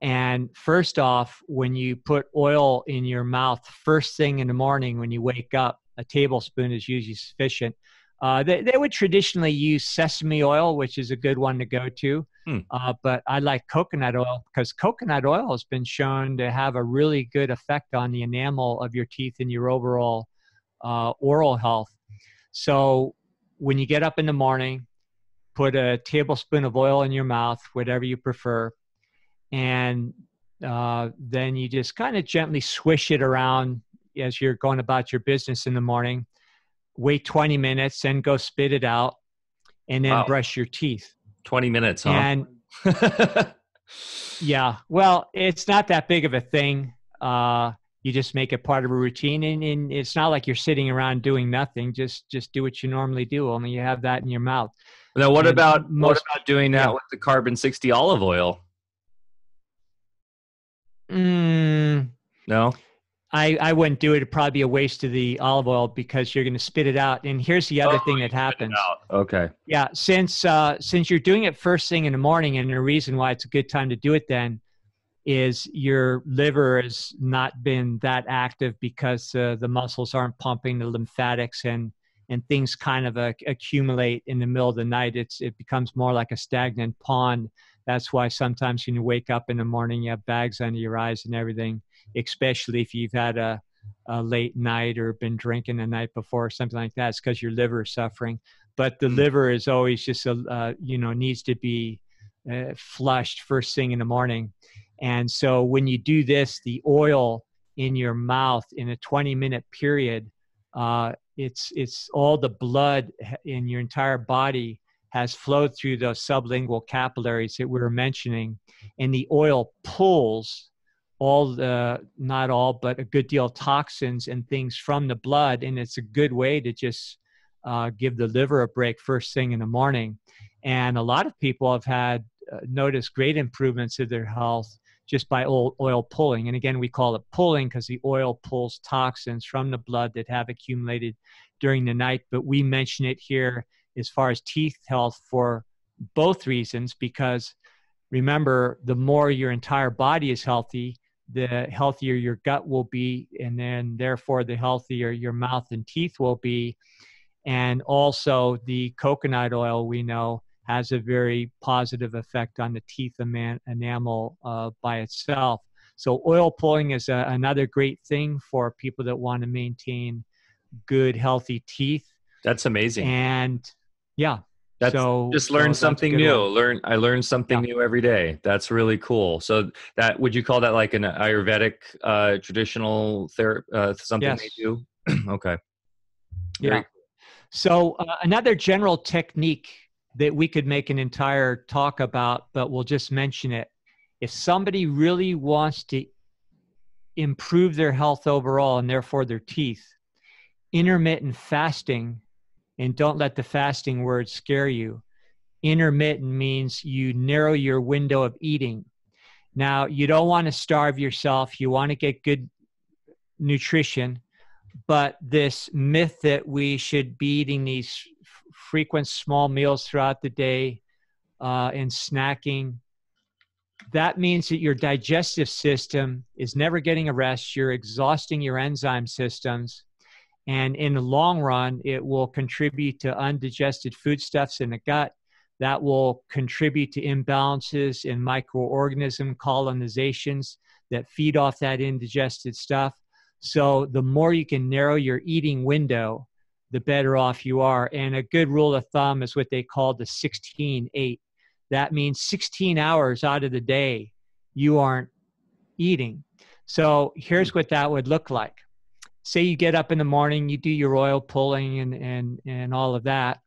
And first off, when you put oil in your mouth first thing in the morning when you wake up, a tablespoon is usually sufficient. They would traditionally use sesame oil, which is a good one to go to. But I like coconut oil because coconut oil has been shown to have a really good effect on the enamel of your teeth and your overall oral health. So when you get up in the morning, put a tablespoon of oil in your mouth, whatever you prefer, and then you just kind of gently swish it around as you're going about your business in the morning. Wait 20 minutes and go spit it out, and then Wow. brush your teeth. 20 minutes, huh? And yeah, well, it's not that big of a thing. You just make it part of a routine, and it's not like you're sitting around doing nothing. Just do what you normally do, only you have that in your mouth. Now, what And about doing that yeah. with the carbon 60 olive oil? No? I wouldn't do it. It'd probably be a waste of the olive oil because you're going to spit it out. And here's the other thing that happens. Okay. Yeah, since you're doing it first thing in the morning, and the reason why it's a good time to do it then is your liver has not been that active because the muscles aren't pumping the lymphatics, and things kind of accumulate in the middle of the night. It becomes more like a stagnant pond. That's why sometimes when you wake up in the morning, you have bags under your eyes and everything, especially if you've had a late night or been drinking the night before or something like that. It's because your liver is suffering. But the liver is always just, needs to be flushed first thing in the morning. And so when you do this, the oil in your mouth in a 20-minute period, it's all the blood in your entire body has flowed through those sublingual capillaries that we were mentioning, and the oil pulls not all, but a good deal of toxins and things from the blood, and it's a good way to just give the liver a break first thing in the morning. And a lot of people have had noticed great improvements in their health just by oil pulling. And again, we call it pulling because the oil pulls toxins from the blood that have accumulated during the night. But we mention it here as far as teeth health for both reasons, because remember, the more your entire body is healthy, the healthier your gut will be, and then therefore the healthier your mouth and teeth will be. And also the coconut oil, we know, has a very positive effect on the teeth enamel by itself. So oil pulling is another great thing for people that want to maintain good, healthy teeth. That's amazing. And yeah, just learn something new. I learn something new every day. That's really cool. So that, would you call that like an Ayurvedic traditional therapy, something yes. they do? Okay. Yeah. Cool. So another general technique that we could make an entire talk about, but we'll just mention it. If somebody really wants to improve their health overall and therefore their teeth, intermittent fasting And don't let the fasting word scare you. Intermittent means you narrow your window of eating. Now, you don't want to starve yourself. You want to get good nutrition. But this myth that we should be eating these frequent small meals throughout the day and snacking, that means that your digestive system is never getting a rest. You're exhausting your enzyme systems. And in the long run, it will contribute to undigested foodstuffs in the gut. That will contribute to imbalances in microorganism colonizations that feed off that indigested stuff. So the more you can narrow your eating window, the better off you are. And a good rule of thumb is what they call the 16-8. That means 16 hours out of the day, you aren't eating. So here's what that would look like. Say you get up in the morning, you do your oil pulling and all of that.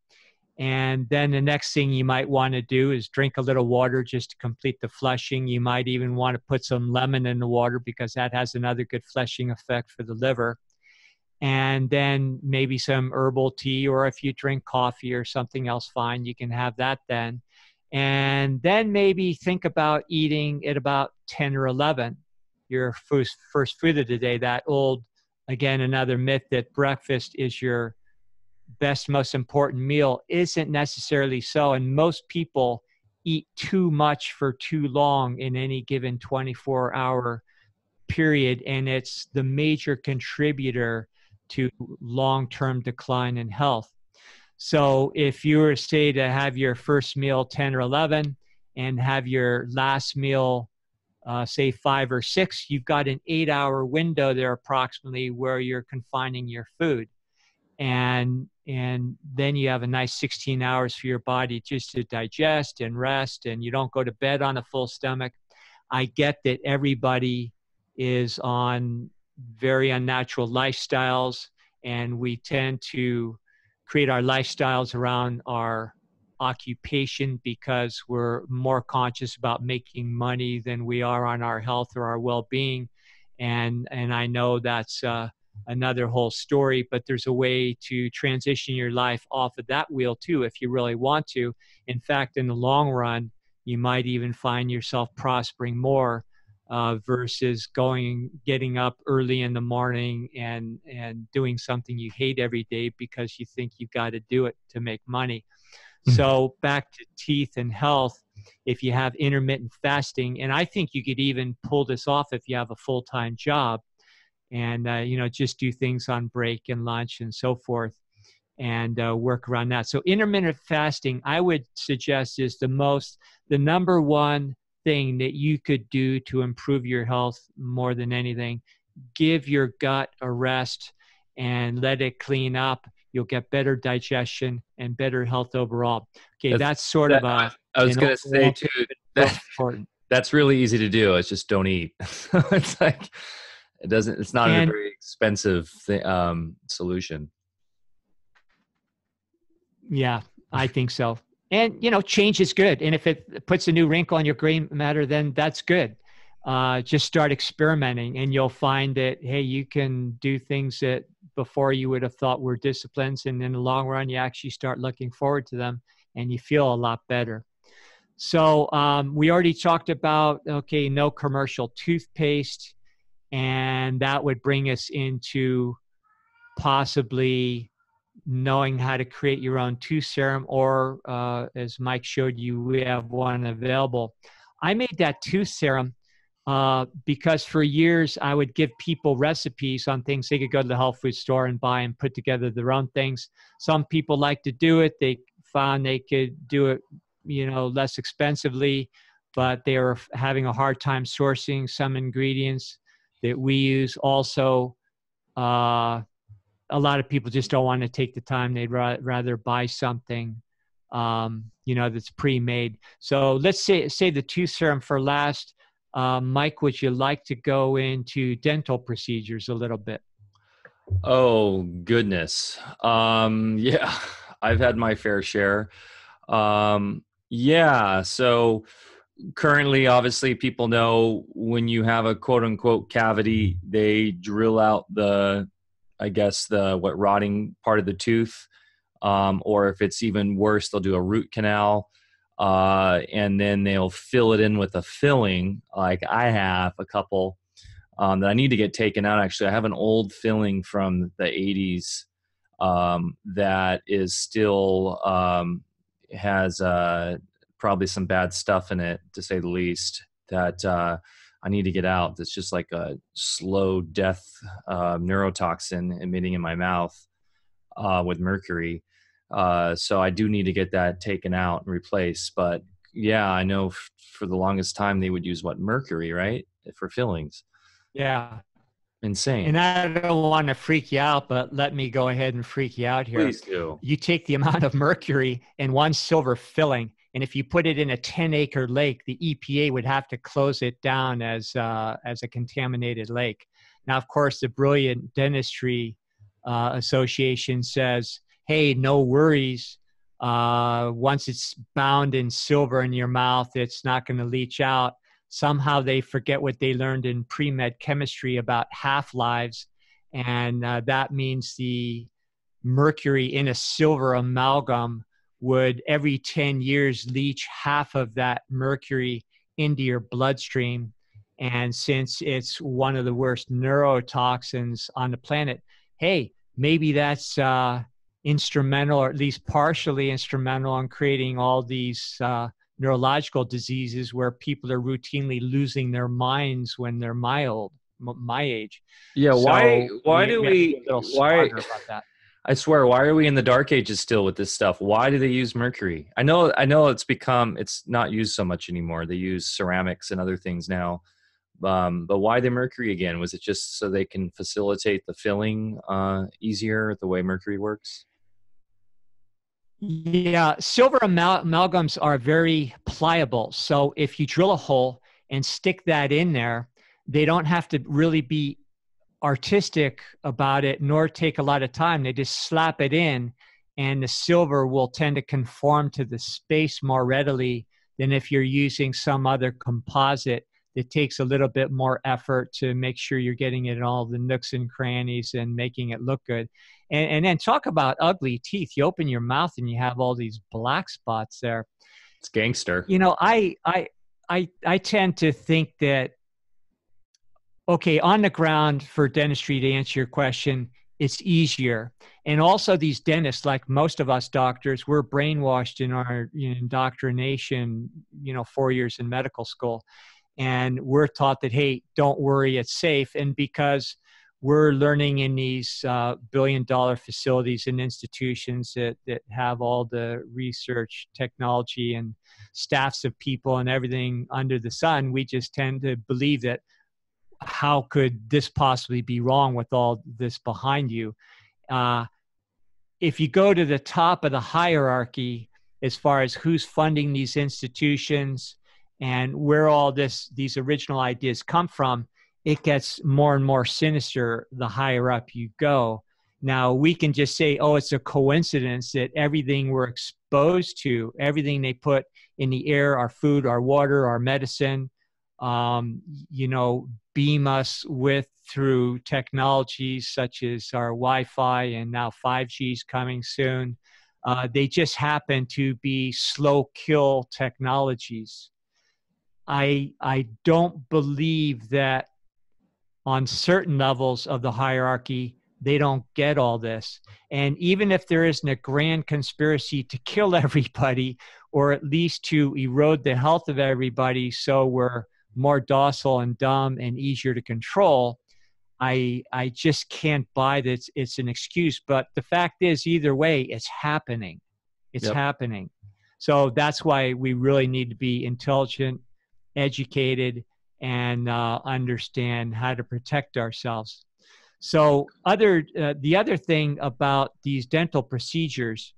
And then the next thing you might want to do is drink a little water just to complete the flushing. You might even want to put some lemon in the water because that has another good flushing effect for the liver. And then maybe some herbal tea, or if you drink coffee or something else, fine, you can have that then. And then maybe think about eating at about 10 or 11, your first food of the day. That old, again, another myth that breakfast is your best, most important meal isn't necessarily so. And most people eat too much for too long in any given 24-hour period. And it's the major contributor to long-term decline in health. So if you were, say, to have your first meal 10 or 11 and have your last meal, say 5 or 6, you've got an 8-hour window there approximately where you're confining your food. And then you have a nice 16 hours for your body just to digest and rest, and you don't go to bed on a full stomach. I get that everybody is on very unnatural lifestyles, and we tend to create our lifestyles around our occupation because we're more conscious about making money than we are on our health or our well-being. And I know that's another whole story, but there's a way to transition your life off of that wheel too if you really want to. In fact, in the long run, you might even find yourself prospering more versus getting up early in the morning and doing something you hate every day because you think you've got to do it to make money. So back to teeth and health, if you have intermittent fasting, and I think you could even pull this off if you have a full-time job and, just do things on break and lunch and so forth and work around that. So intermittent fasting, I would suggest, is the number one thing that you could do to improve your health more than anything. Give your gut a rest and let it clean up. You'll get better digestion and better health overall. Okay, that's sort of I was going to say too, that's really easy to do. It's just don't eat. It's like, it's not a very expensive solution. Yeah, I think so. And, change is good. And if it puts a new wrinkle on your gray matter, then that's good. Just start experimenting and you'll find that, hey, you can do things that before you would have thought were disciplines. And in the long run, you actually start looking forward to them and you feel a lot better. So we already talked about, okay, no commercial toothpaste. And that would bring us into possibly knowing how to create your own tooth serum, or as Mike showed you, we have one available. I made that tooth serum because for years I would give people recipes on things they could go to the health food store and buy and put together their own things. Some people like to do it. They found they could do it, less expensively, but they were having a hard time sourcing some ingredients that we use. Also, a lot of people just don't want to take the time. They'd rather buy something, that's pre-made. So let's say the tooth serum for last. Mike, would you like to go into dental procedures a little bit? Oh, goodness. Yeah, I've had my fair share. Yeah, so currently, obviously, people know when you have a quote unquote cavity, they drill out rotting part of the tooth. or if it's even worse, they'll do a root canal, and then they'll fill it in with a filling. Like I have a couple that I need to get taken out. Actually, I have an old filling from the 80s that is still has probably some bad stuff in it, to say the least, that I need to get out. That's just like a slow death neurotoxin emitting in my mouth with mercury. So I do need to get that taken out and replaced. But yeah, I know for the longest time they would use mercury, right? For fillings. Yeah. Insane. And I don't want to freak you out, but let me go ahead and freak you out here. Please do. You take the amount of mercury in one silver filling, and if you put it in a 10-acre lake, the EPA would have to close it down as a contaminated lake. Now, of course, the Brilliant Dentistry Association says, hey, no worries. Once it's bound in silver in your mouth, it's not going to leach out. Somehow they forget what they learned in pre-med chemistry about half-lives, and that means the mercury in a silver amalgam would every 10 years leach half of that mercury into your bloodstream. And since it's one of the worst neurotoxins on the planet, hey, maybe that's instrumental, or at least partially instrumental, in creating all these neurological diseases where people are routinely losing their minds when they're my age. Yeah, So why we do have to be we a little why smarter about that. I swear, why are we in the dark ages still with this stuff? Why do they use mercury? I know it's not used so much anymore. They use ceramics and other things now. But why the mercury again? Was it just so they can facilitate the filling easier, the way mercury works? Yeah, silver amalgams are very pliable. So if you drill a hole and stick that in there, they don't have to really be artistic about it nor take a lot of time. They just slap it in, and the silver will tend to conform to the space more readily than if you're using some other composite that takes a little bit more effort to make sure you're getting it in all the nooks and crannies and making it look good. And then talk about ugly teeth. You open your mouth and you have all these black spots there. It's gangster. You know, I tend to think that, okay, on the ground for dentistry, to answer your question, it's easier. And also these dentists, like most of us doctors, we're brainwashed in our indoctrination, 4 years in medical school. And we're taught that, hey, don't worry, it's safe. And because we're learning in these billion-dollar facilities and institutions that have all the research, technology, and staffs of people and everything under the sun, we just tend to believe that, how could this possibly be wrong with all this behind you? If you go to the top of the hierarchy, as far as who's funding these institutions and where all these original ideas come from, it gets more and more sinister the higher up you go. Now, we can just say, oh, it's a coincidence that everything we're exposed to, everything they put in the air, our food, our water, our medicine, beam us with through technologies such as our Wi-Fi, and now 5G is coming soon. They just happen to be slow kill technologies. I don't believe that on certain levels of the hierarchy, they don't get all this. And even if there isn't a grand conspiracy to kill everybody, or at least to erode the health of everybody so we're more docile and dumb and easier to control, I just can't buy that it's an excuse. But the fact is, either way, it's happening. It's happening. So that's why we really need to be intelligent, educated, and understand how to protect ourselves. So the other thing about these dental procedures,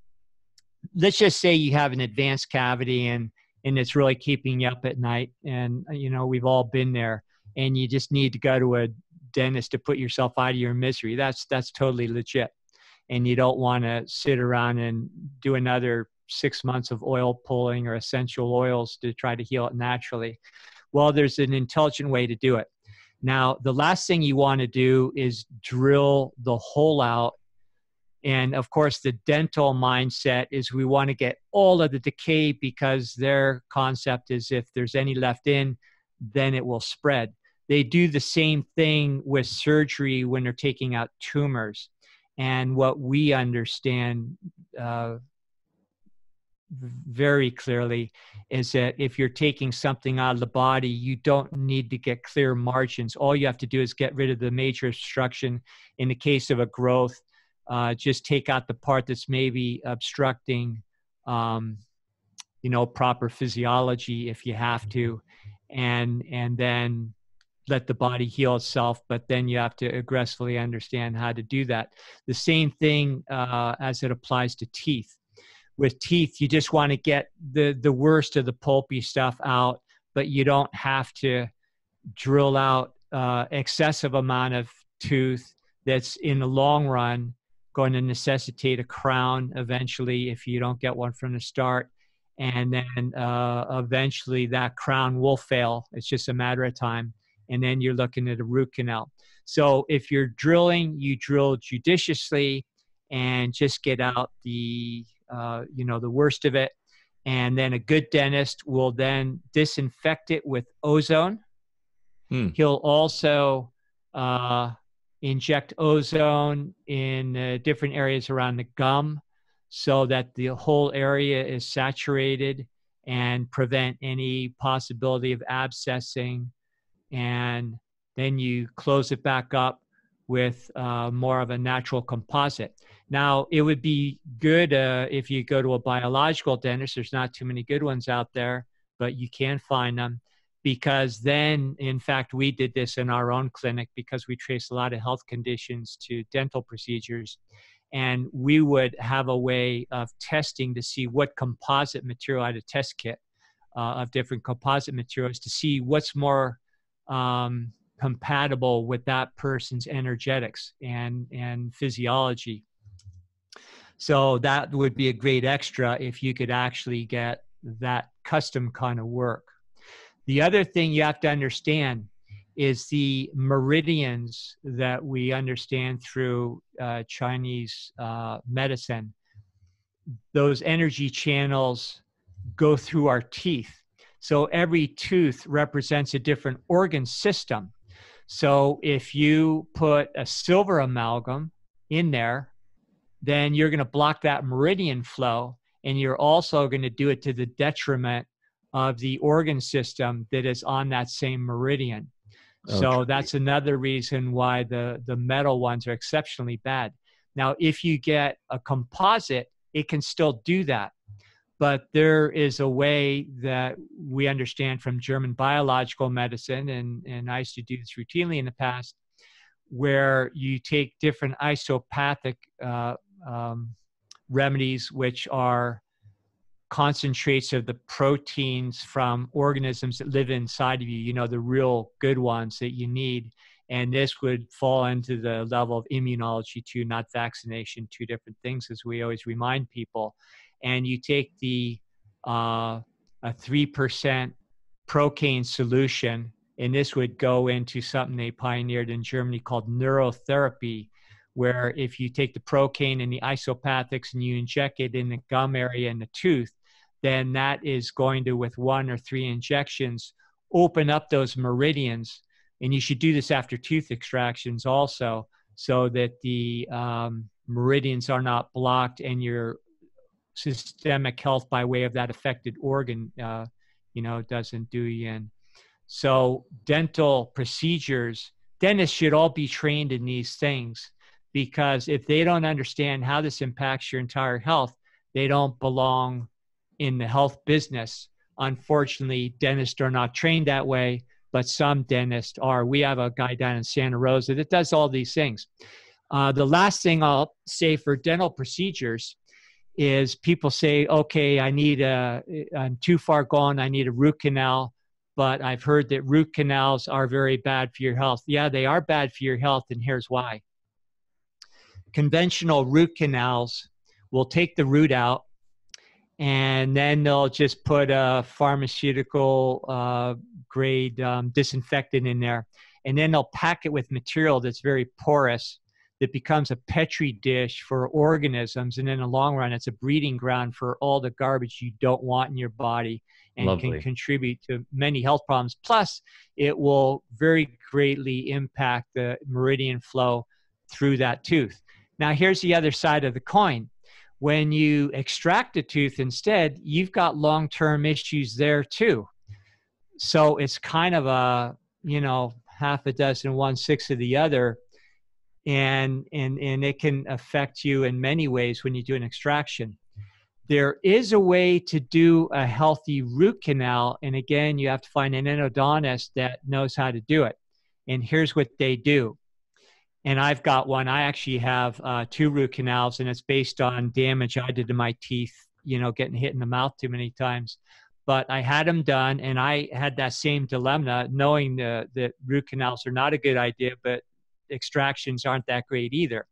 let's just say you have an advanced cavity and it's really keeping you up at night. And, we've all been there, and you just need to go to a dentist to put yourself out of your misery. That's totally legit. And you don't want to sit around and do another 6 months of oil pulling or essential oils to try to heal it naturally. Well, there's an intelligent way to do it. Now, the last thing you want to do is drill the hole out And of course, the dental mindset is we want to get all of the decay because their concept is if there's any left in, then it will spread. They do the same thing with surgery when they're taking out tumors. And what we understand very clearly is that if you're taking something out of the body, you don't need to get clear margins. All you have to do is get rid of the major obstruction. In the case of a growth, just take out the part that's maybe obstructing, proper physiology if you have to, and then let the body heal itself. But then you have to aggressively understand how to do that. The same thing as it applies to teeth. With teeth, you just want to get the worst of the pulpy stuff out, but you don't have to drill out excessive amount of tooth that's in the long run going to necessitate a crown eventually if you don't get one from the start. And then eventually that crown will fail. It's just a matter of time. And then you're looking at a root canal. So if you're drilling, you drill judiciously and just get out the worst of it. And then a good dentist will then disinfect it with ozone. He'll also inject ozone in different areas around the gum so that the whole area is saturated and prevent any possibility of abscessing. And then you close it back up with more of a natural composite. Now, it would be good if you go to a biological dentist. There's not too many good ones out there, but you can find them, because then, in fact, we did this in our own clinic because we trace a lot of health conditions to dental procedures. And we would have a way of testing to see what composite material, I had a test kit of different composite materials to see what's more compatible with that person's energetics and physiology. So that would be a great extra if you could actually get that custom kind of work. The other thing you have to understand is the meridians that we understand through Chinese medicine. Those energy channels go through our teeth. So every tooth represents a different organ system. So if you put a silver amalgam in there, then you're going to block that meridian flow, and you're also going to do it to the detriment of the organ system that is on that same meridian. So that's another reason why the metal ones are exceptionally bad. Now, if you get a composite, it can still do that. But there is a way that we understand from German biological medicine, and I used to do this routinely in the past, where you take different isopathic remedies, which are concentrates of the proteins from organisms that live inside of you, the real good ones that you need. And this would fall into the level of immunology too, not vaccination, two different things, as we always remind people. And you take a 3% procaine solution, and this would go into something they pioneered in Germany called neurotherapy, where if you take the procaine and the isopathics and you inject it in the gum area and the tooth, then that is going to, with 1 or 3 injections, open up those meridians. And you should do this after tooth extractions also, so that the meridians are not blocked and your systemic health by way of that affected organ, doesn't do you in. So dental procedures, dentists should all be trained in these things, because if they don't understand how this impacts your entire health, they don't belong in the health business. Unfortunately, dentists are not trained that way, but some dentists are. We have a guy down in Santa Rosa that does all these things. The last thing I'll say for dental procedures is people say, okay, I'm too far gone, I need a root canal, but I've heard that root canals are very bad for your health. Yeah, they are bad for your health, and here's why. Conventional root canals will take the root out, and then they'll just put a pharmaceutical grade disinfectant in there, and then they'll pack it with material that's very porous that becomes a petri dish for organisms. And in the long run, it's a breeding ground for all the garbage you don't want in your body and can Lovely. contribute to many health problems. Plus, it will very greatly impact the meridian flow through that tooth. Now, here's the other side of the coin. When you extract a tooth instead, you've got long-term issues there too. So it's kind of a, half a dozen, one-sixth of the other. And it can affect you in many ways when you do an extraction. There is a way to do a healthy root canal. And again, you have to find an endodontist that knows how to do it. And here's what they do. And I've got one. I actually have 2 root canals, and it's based on damage I did to my teeth, getting hit in the mouth too many times. But I had them done, and I had that same dilemma, knowing that root canals are not a good idea, but extractions aren't that great either.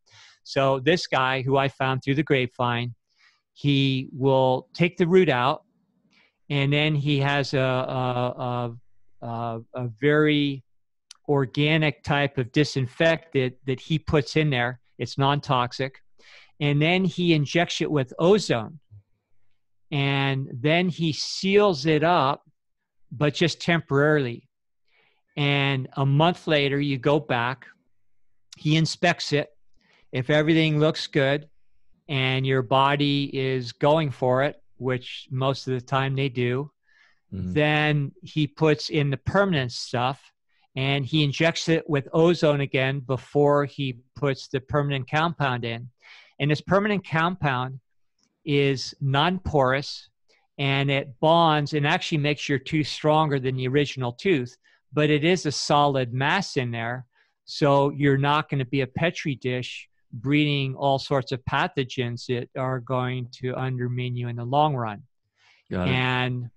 So this guy, who I found through the grapevine, he will take the root out, and then he has a very organic type of disinfectant that he puts in there. It's non-toxic. And then he injects it with ozone. And then he seals it up, but just temporarily. And a month later, you go back, he inspects it. If everything looks good and your body is going for it, which most of the time they do, then he puts in the permanent stuff, and he injects it with ozone again before he puts the permanent compound in. And this permanent compound is non-porous, and it bonds and actually makes your tooth stronger than the original tooth, but it is a solid mass in there. So you're not going to be a petri dish breeding all sorts of pathogens that are going to undermine you in the long run. Got it. And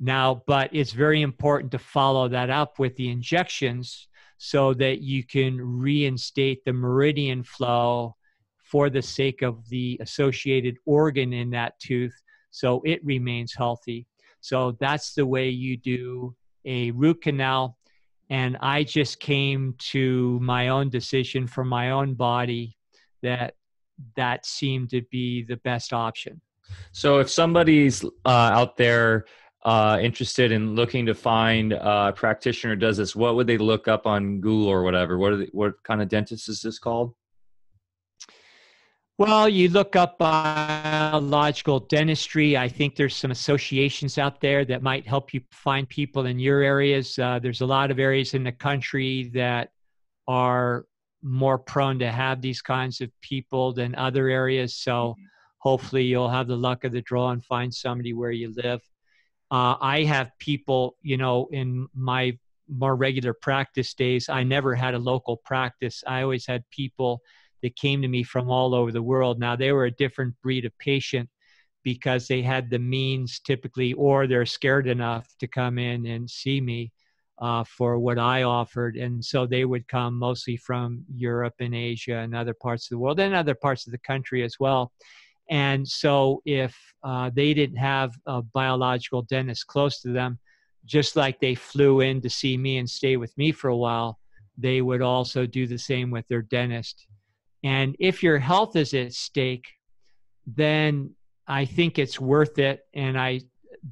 now, but it's very important to follow that up with the injections so that you can reinstate the meridian flow for the sake of the associated organ in that tooth so it remains healthy. So that's the way you do a root canal. And I just came to my own decision for my own body that seemed to be the best option. So if somebody's out there interested in looking to find a practitioner who does this, what would they look up on Google or whatever? What kind of dentist is this called? Well, you look up biological dentistry. I think there's some associations out there that might help you find people in your areas. There's a lot of areas in the country that are more prone to have these kinds of people than other areas. So hopefully you'll have the luck of the draw and find somebody where you live. I have people, in my more regular practice days, I never had a local practice. I always had people that came to me from all over the world. Now, they were a different breed of patient because they had the means typically, or they're scared enough to come in and see me for what I offered. And so they would come mostly from Europe and Asia and other parts of the world and other parts of the country as well. And so if they didn't have a biological dentist close to them, just like they flew in to see me and stay with me for a while, they would also do the same with their dentist. And if your health is at stake, then I think it's worth it. And I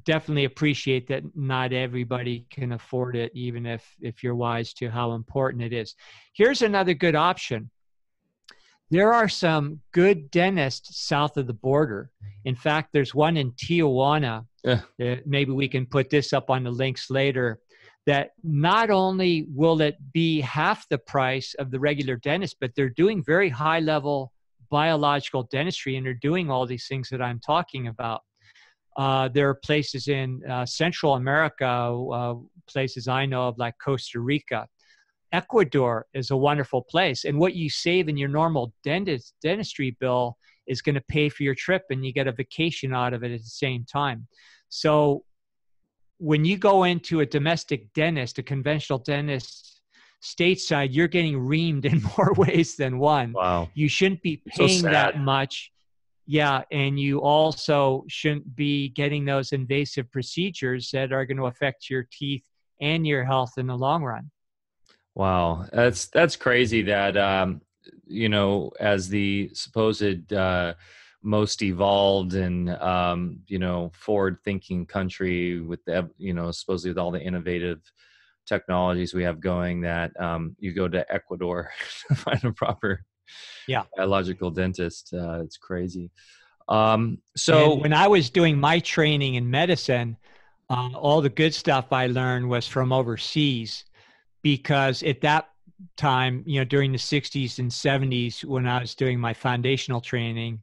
definitely appreciate that not everybody can afford it, even if you're wise to how important it is. Here's another good option. There are some good dentists south of the border. In fact, there's one in Tijuana. Maybe we can put this up on the links later. That not only will it be half the price of the regular dentist, but they're doing very high level biological dentistry, and they're doing all these things that I'm talking about. There are places in Central America, places I know of like Costa Rica. Ecuador is a wonderful place. And what you save in your normal dentistry bill is going to pay for your trip, and you get a vacation out of it at the same time. So when you go into a domestic dentist, a conventional dentist stateside, you're getting reamed in more ways than one. Wow. You shouldn't be paying that much. Yeah. And you also shouldn't be getting those invasive procedures that are going to affect your teeth and your health in the long run. Wow. That's crazy that as the supposed most evolved and forward-thinking country with the supposedly with all the innovative technologies we have going, that you go to Ecuador to find a proper Yeah. biological dentist. It's crazy. And So when I was doing my training in medicine, all the good stuff I learned was from overseas, because at that time, during the 60s and 70s, when I was doing my foundational training,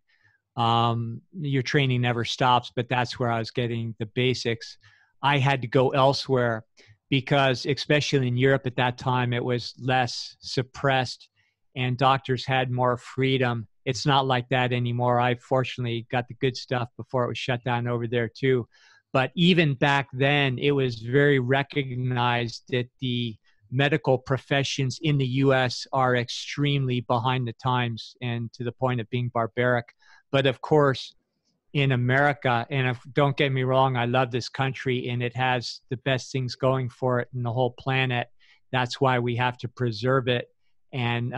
your training never stops, but that's where I was getting the basics. I had to go elsewhere because, especially in Europe at that time, it was less suppressed and doctors had more freedom. It's not like that anymore. I fortunately got the good stuff before it was shut down over there too. But even back then, it was very recognized that the medical professions in the US are extremely behind the times and to the point of being barbaric. But of course, in America, and don't get me wrong, I love this country and it has the best things going for it in the whole planet. That's why we have to preserve it and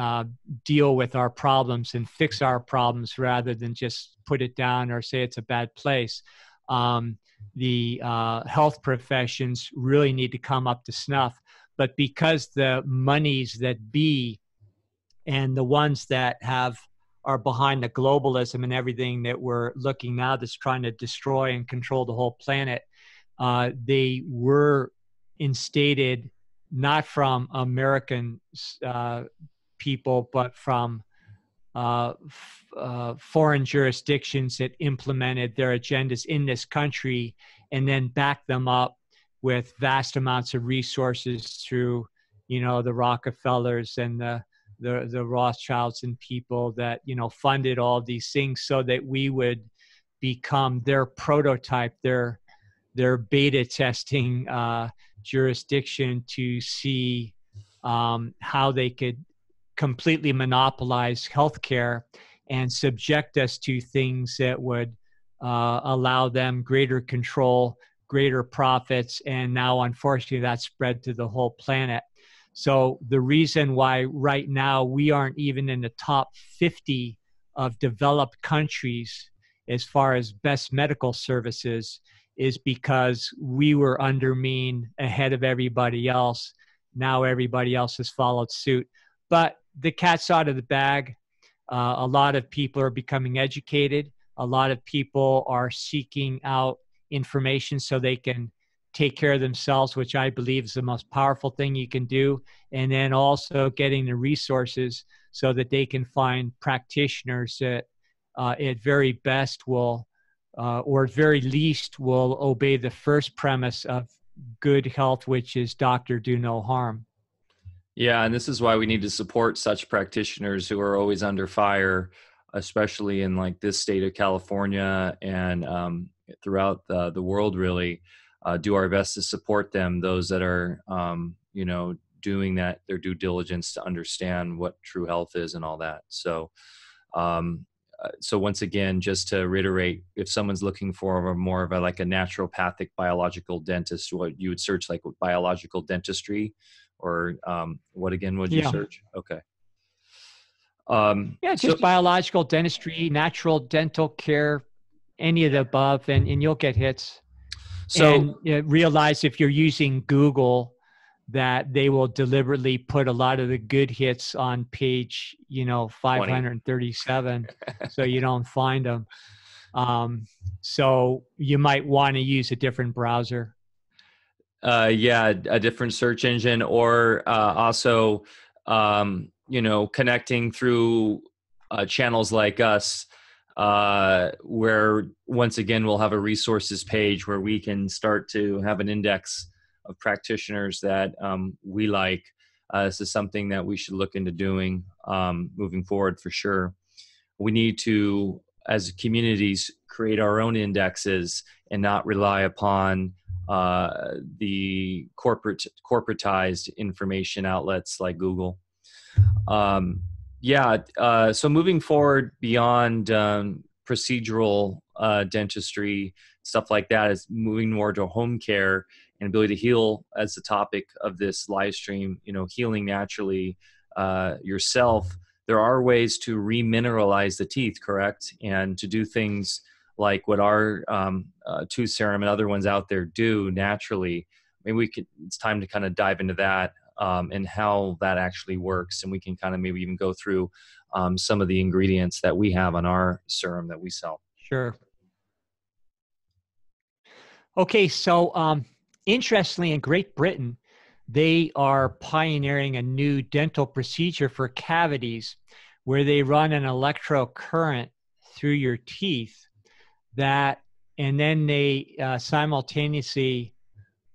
deal with our problems and fix our problems rather than just put it down or say it's a bad place. The health professions really need to come up to snuff. But because the monies that be and the ones that are behind the globalism and everything that we're looking now that's trying to destroy and control the whole planet, they were instated not from American people, but from foreign jurisdictions that implemented their agendas in this country and then backed them up with vast amounts of resources through, the Rockefellers and the Rothschilds and people that, funded all these things so that we would become their prototype, their beta testing jurisdiction to see how they could completely monopolize healthcare and subject us to things that would allow them greater control, greater profits, and now unfortunately that's spread to the whole planet. So the reason why right now we aren't even in the top 50 of developed countries as far as best medical services is because we were undermined ahead of everybody else. Now everybody else has followed suit. But the cat's out of the bag. A lot of people are becoming educated. A lot of people are seeking out information so they can take care of themselves, which I believe is the most powerful thing you can do. And then also getting the resources so that they can find practitioners that at very best will, or at very least will obey the first premise of good health, which is doctor do no harm. yeah, and this is why we need to support such practitioners who are always under fire, especially in like this state of California and throughout the world. Really, do our best to support them. Those that are, doing their due diligence to understand what true health is and all that. So once again, just to reiterate, if someone's looking for more of like a naturopathic biological dentist, what you would search like biological dentistry, or what again would you Yeah. search? Okay. Yeah, So just biological dentistry, natural dental care, any of the above, and you'll get hits. so And realize if you're using Google that they will deliberately put a lot of the good hits on page, 20. 537, so you don't find them. So you might want to use a different browser. Yeah, a different search engine, or also connecting through channels like us, where once again we'll have a resources page where we can start to have an index of practitioners that we like. This is something that we should look into doing moving forward for sure. We need to, as communities, create our own indexes and not rely upon the corporatized information outlets like Google. So moving forward beyond procedural dentistry, stuff like that, is moving more to home care and ability to heal as the topic of this live stream. Healing naturally yourself there are ways to remineralize the teeth, correct? And to do things like what our tooth serum and other ones out there do naturally. I mean, it's time to kind of dive into that and how that actually works. And we can kind of maybe even go through some of the ingredients that we have on our serum that we sell. Sure. Okay, so interestingly, in Great Britain, they are pioneering a new dental procedure for cavities where they run an electrocurrent through your teeth and then they simultaneously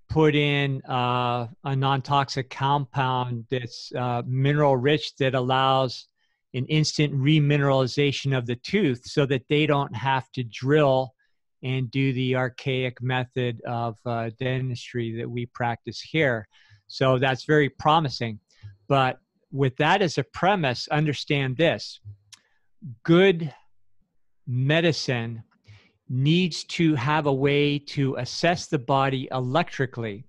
put in a non-toxic compound that's mineral rich that allows an instant remineralization of the tooth so that they don't have to drill and do the archaic method of dentistry that we practice here. So that's very promising. But with that as a premise, understand this: good medicine needs to have a way to assess the body electrically.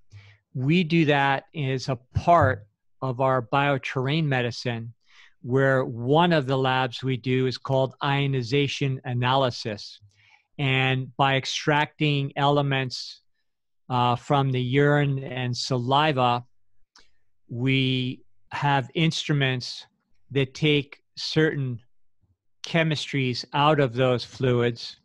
We do that as a part of our bioterrain medicine, where one of the labs we do is called ionization analysis. And by extracting elements from the urine and saliva, we have instruments that take certain chemistries out of those fluids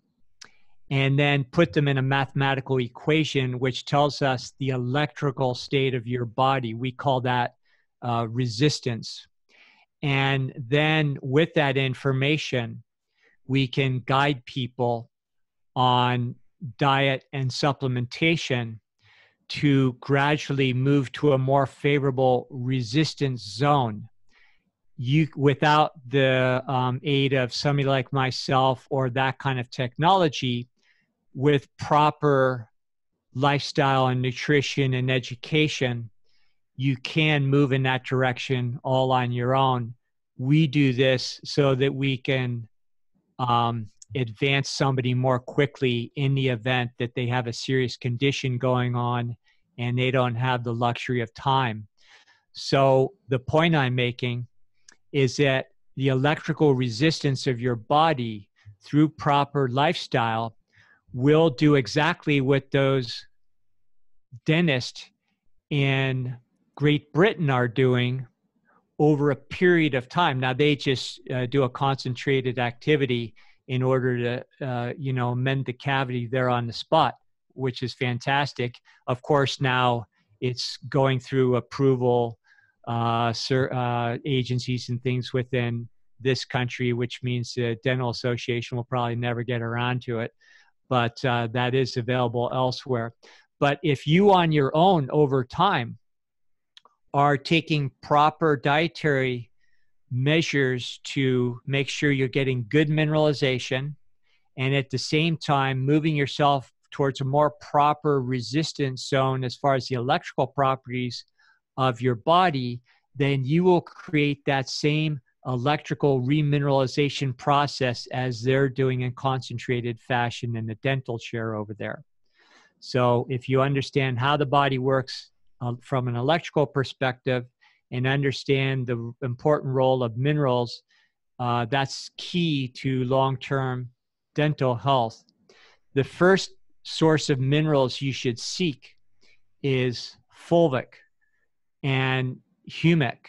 and then put them in a mathematical equation which tells us the electrical state of your body. We call that resistance. And then with that information, we can guide people on diet and supplementation to gradually move to a more favorable resistance zone. Without the aid of somebody like myself or that kind of technology, with proper lifestyle and nutrition and education, you can move in that direction all on your own. We do this so that we can advance somebody more quickly in the event that they have a serious condition going on and they don't have the luxury of time. So the point I'm making is that the electrical resistance of your body through proper lifestyle will do exactly what those dentists in Great Britain are doing over a period of time. Now, they just do a concentrated activity in order to, mend the cavity there on the spot, which is fantastic. Of course, now it's going through approval agencies and things within this country, which means the Dental Association will probably never get around to it, but that is available elsewhere. But if you on your own over time are taking proper dietary measures to make sure you're getting good mineralization and at the same time moving yourself towards a more proper resistance zone as far as the electrical properties of your body, then you will create that same electrical remineralization process as they're doing in concentrated fashion in the dental chair over there. So if you understand how the body works from an electrical perspective and understand the important role of minerals, that's key to long-term dental health. The first source of minerals you should seek is fulvic and humic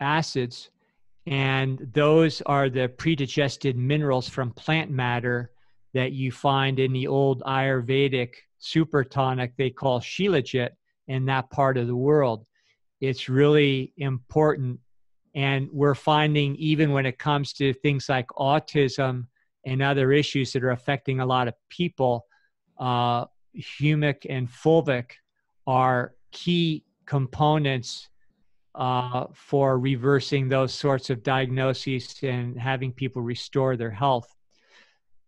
acids, and those are the predigested minerals from plant matter that you find in the old Ayurvedic super tonic they call Shilajit in that part of the world. It's really important, and we're finding even when it comes to things like autism and other issues that are affecting a lot of people, humic and fulvic are key components for reversing those sorts of diagnoses and having people restore their health.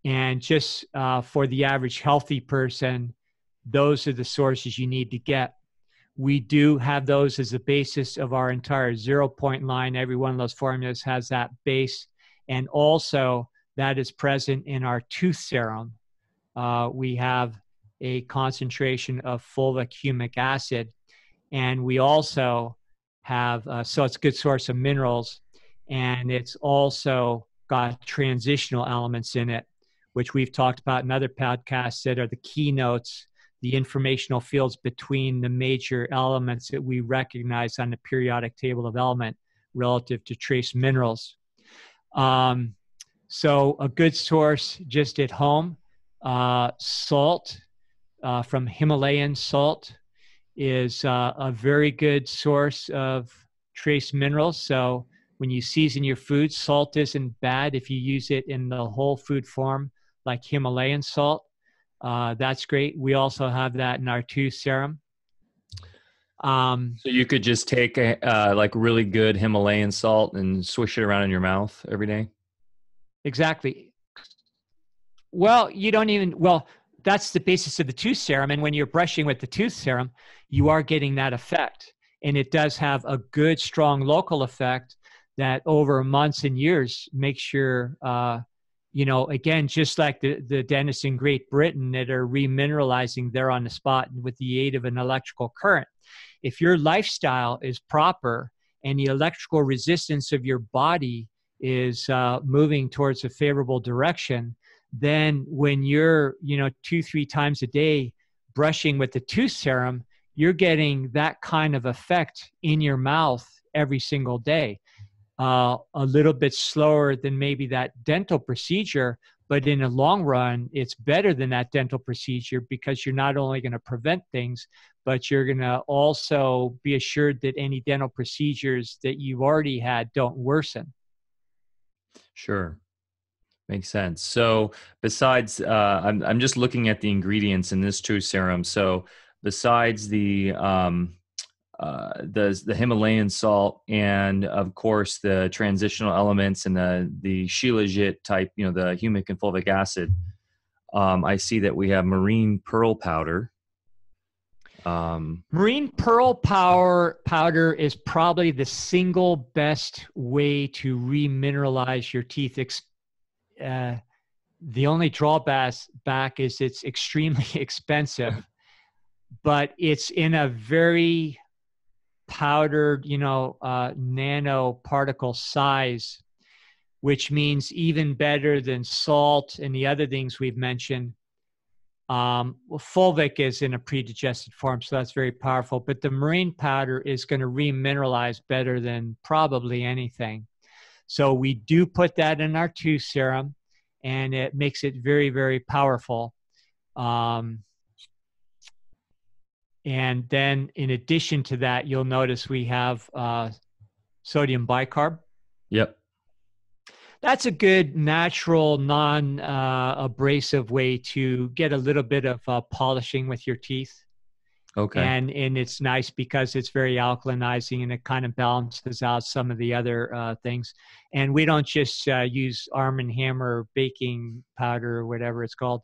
And just for the average healthy person, those are the sources you need to get. We do have those as the basis of our entire 0 point line. Every one of those formulas has that base. And also that is present in our tooth serum. We have a concentration of fulvic humic acid. And we also have, so it's a good source of minerals. And it's also got transitional elements in it, which we've talked about in other podcasts that are the keynotes, the informational fields between the major elements that we recognize on the periodic table of element relative to trace minerals. So a good source just at home, salt from Himalayan salt is a very good source of trace minerals. So when you season your food, salt isn't bad if you use it in the whole food form, like Himalayan salt. That's great. We also have that in our tooth serum. So you could just take a like really good Himalayan salt and swish it around in your mouth every day. Exactly. Well, you don't even, well, that's the basis of the tooth serum. And when you're brushing with the tooth serum, you are getting that effect. And it does have a good, strong local effect that over months and years makes your, again, just like the dentists in Great Britain that are remineralizing there on the spot with the aid of an electrical current. If your lifestyle is proper and the electrical resistance of your body is moving towards a favorable direction, then when you're, 2-3 times a day brushing with the tooth serum, you're getting that kind of effect in your mouth every single day. A little bit slower than maybe that dental procedure, but in the long run, it's better than that dental procedure because you're not only going to prevent things, but you're going to also be assured that any dental procedures that you've already had don't worsen. Sure. Makes sense. So besides, I'm just looking at the ingredients in this true serum. So besides the Himalayan salt and of course the transitional elements and the shilajit type, the humic and fulvic acid, I see that we have marine pearl powder. Marine pearl powder is probably the single best way to remineralize your teeth. The only drawback is it's extremely expensive, but it's in a very powdered, nanoparticle size, which means even better than salt and the other things we've mentioned. Fulvic is in a pre-digested form, so that's very powerful. But the marine powder is going to remineralize better than probably anything. So we do put that in our tooth serum, and it makes it very, very powerful. And then in addition to that, you'll notice we have sodium bicarb. Yep. That's a good natural, non-abrasive way to get a little bit of polishing with your teeth. Okay. And it's nice because it's very alkalinizing and it kind of balances out some of the other things. And we don't just use Arm & Hammer baking powder or whatever it's called.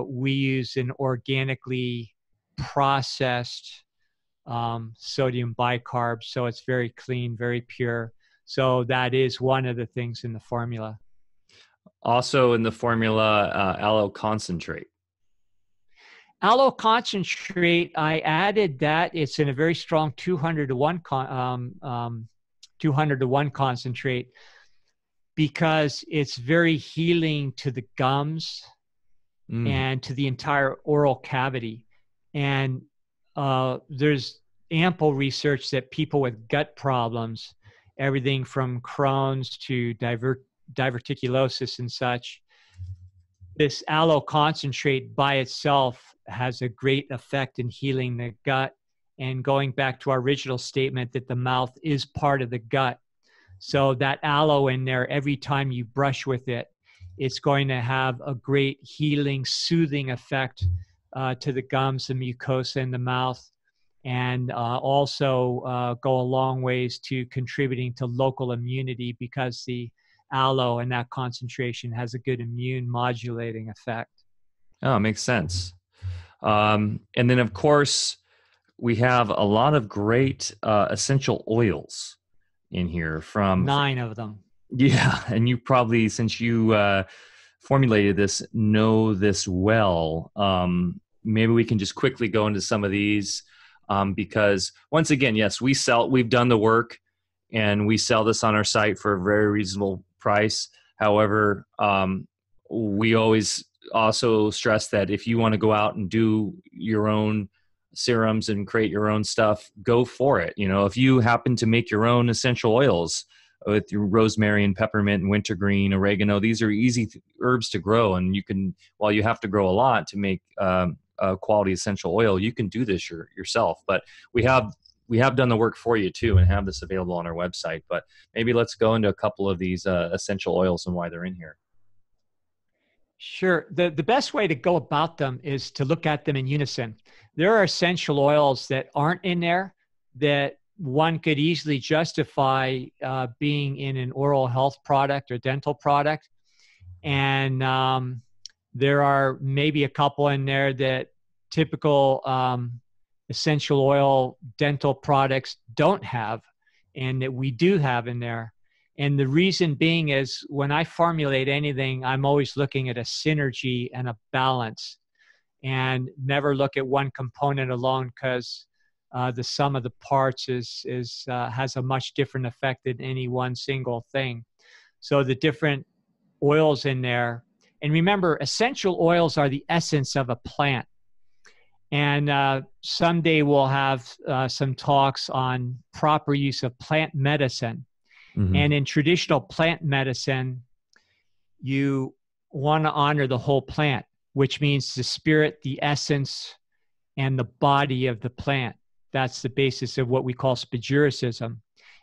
We use an organically processed sodium bicarb. So it's very clean, very pure. So that is one of the things in the formula. Also in the formula, aloe concentrate. Aloe concentrate, I added that. It's in a very strong 200 to 1 concentrate because it's very healing to the gums and to the entire oral cavity. And there's ample research that people with gut problems, everything from Crohn's to diverticulosis and such, this aloe concentrate by itself has a great effect in healing the gut. And going back to our original statement that the mouth is part of the gut. So that aloe in there, every time you brush with it, it's going to have a great healing, soothing effect to the gums, the mucosa in the mouth, and also go a long ways to contributing to local immunity because the aloe and that concentration has a good immune modulating effect. Oh, it makes sense. And then, of course, we have a lot of great essential oils in here from 9 of them. Yeah, and you probably, since you formulated this, know this well. Maybe we can just quickly go into some of these because, once again, yes, we've done the work, and we sell this on our site for a very reasonable price. However, we always also stress that if you want to go out and do your own serums and create your own stuff, go for it. You know, if you happen to make your own essential oils with your rosemary and peppermint and wintergreen, oregano, these are easy herbs to grow, and you can, while you have to grow a lot to make a quality essential oil, you can do this yourself. But we have done the work for you too, and have this available on our website. But maybe let's go into a couple of these essential oils and why they're in here. Sure. The best way to go about them is to look at them in unison. There are essential oils that aren't in there that one could easily justify being in an oral health product or dental product. And there are maybe a couple in there that typical essential oil dental products don't have, and that we do have in there. And the reason being is when I formulate anything, I'm always looking at a synergy and a balance, and never look at one component alone, because the sum of the parts has a much different effect than any one single thing. So the different oils in there, and remember, essential oils are the essence of a plant. And someday we'll have some talks on proper use of plant medicine. Mm-hmm. And in traditional plant medicine, you want to honor the whole plant, which means the spirit, the essence, and the body of the plant. That's the basis of what we call spagyricism.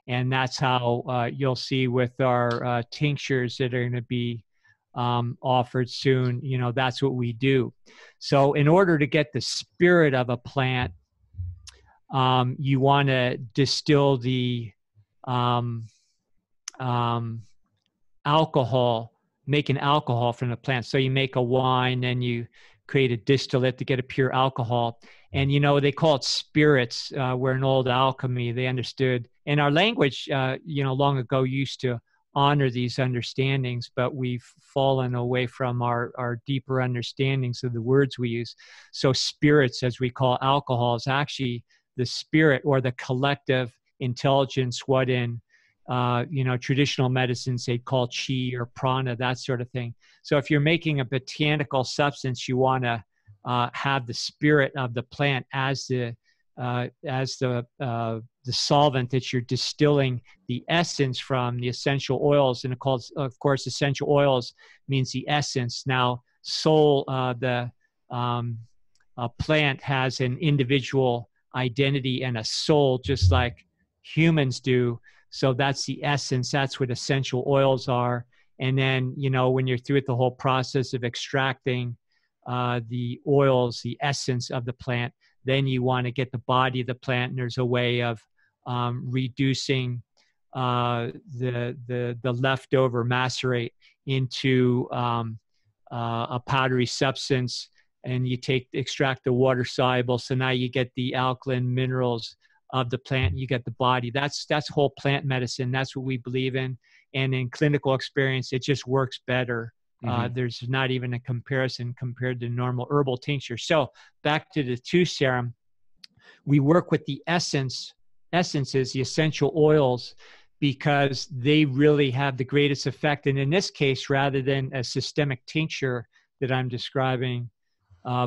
And that's how you'll see with our tinctures that are going to be offered soon, you know, that's what we do. So in order to get the spirit of a plant, you want to distill the alcohol, make an alcohol from the plant. So you make a wine, then you create a distillate to get a pure alcohol. And, you know, they call it spirits, where in old alchemy, they understood. And our language, you know, long ago used to honor these understandings, but we've fallen away from our deeper understandings of the words we use. So spirits, as we call alcohol, is actually the spirit or the collective intelligence, what in you know, traditional medicines they call chi or prana, that sort of thing. So if you're making a botanical substance, you want to have the spirit of the plant as the solvent that you're distilling the essence from, the essential oils. And of course, essential oils means the essence. Now, the plant has an individual identity and a soul, just like humans do. So that's the essence. That's what essential oils are. And then, you know, when you're through with the whole process of extracting the oils, the essence of the plant, then you want to get the body of the plant. And there's a way of reducing the leftover macerate into a powdery substance. And you extract the water soluble. So now you get the alkaline minerals of the plant, you get the body. That's whole plant medicine. That's what we believe in. And in clinical experience, it just works better. Mm-hmm. There's not even a comparison compared to normal herbal tincture. So back to the 2 serum, we work with the essences, the essential oils, because they really have the greatest effect. And in this case, rather than a systemic tincture that I'm describing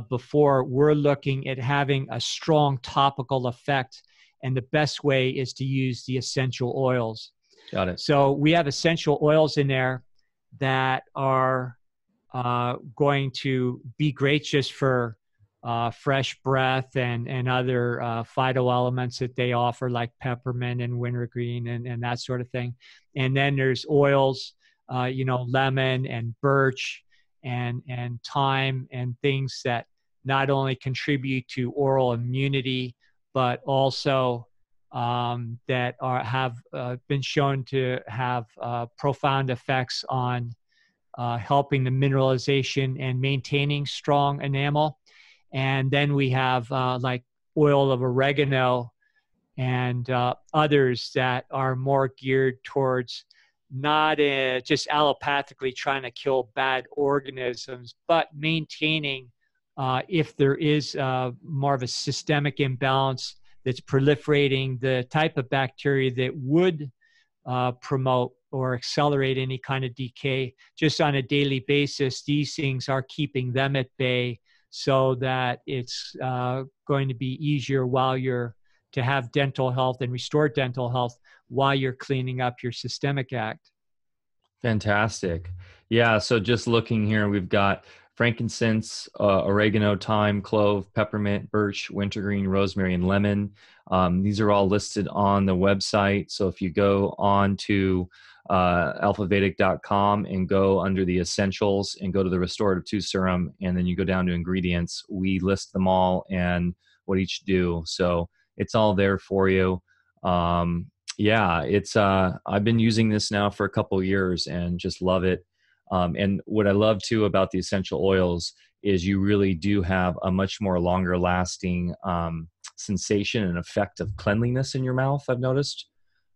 before, we're looking at having a strong topical effect. And the best way is to use the essential oils. Got it. So we have essential oils in there that are going to be great just for fresh breath and other phytoelements that they offer, like peppermint and wintergreen and that sort of thing. And then there's oils, you know, lemon and birch and thyme, and things that not only contribute to oral immunity, but also that have been shown to have profound effects on helping the mineralization and maintaining strong enamel. And then we have like oil of oregano and others that are more geared towards not just allopathically trying to kill bad organisms, but maintaining if there is more of a systemic imbalance that's proliferating, the type of bacteria that would promote or accelerate any kind of decay. Just on a daily basis, these things are keeping them at bay, so that it's going to be easier to have dental health and restore dental health while you're cleaning up your systemic act. Fantastic. Yeah. So just looking here, we've got frankincense, oregano, thyme, clove, peppermint, birch, wintergreen, rosemary, and lemon. These are all listed on the website. So if you go on to alfavedic.com and go under the essentials and go to the restorative tooth serum, and then you go down to ingredients, we list them all and what each do. So it's all there for you. Yeah, it's I've been using this now for a couple of years and just love it. And what I love too about the essential oils is you really do have a much more longer lasting sensation and effect of cleanliness in your mouth, I've noticed,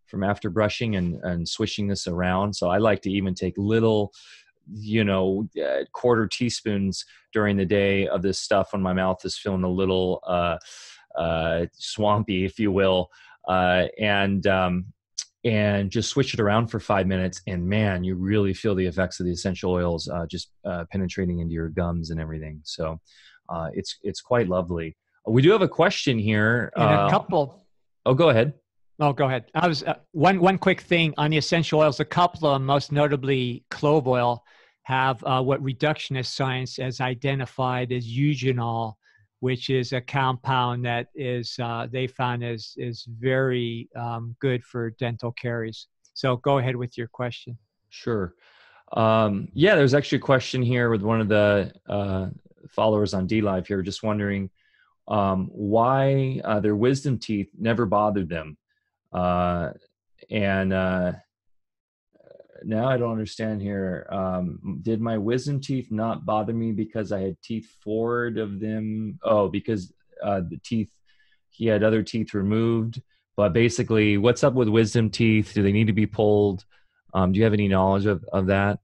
from after brushing and swishing this around. So I like to even take little, quarter teaspoons during the day of this stuff when my mouth is feeling a little swampy, if you will. And just switch it around for 5 minutes, and man, you really feel the effects of the essential oils just penetrating into your gums and everything. So it's quite lovely. We do have a question here. And a couple. Oh, go ahead. Oh, go ahead. I was one quick thing on the essential oils. A couple of them, most notably clove oil, have what reductionist science has identified as eugenol, which is a compound that is they found is very good for dental caries. So go ahead with your question. Sure. Yeah, there's actually a question here with one of the followers on DLive here, just wondering why their wisdom teeth never bothered them. And now I don't understand here. Did my wisdom teeth not bother me because I had teeth forward of them? Oh, because he had other teeth removed. But basically, what's up with wisdom teeth? Do they need to be pulled? Do you have any knowledge of that?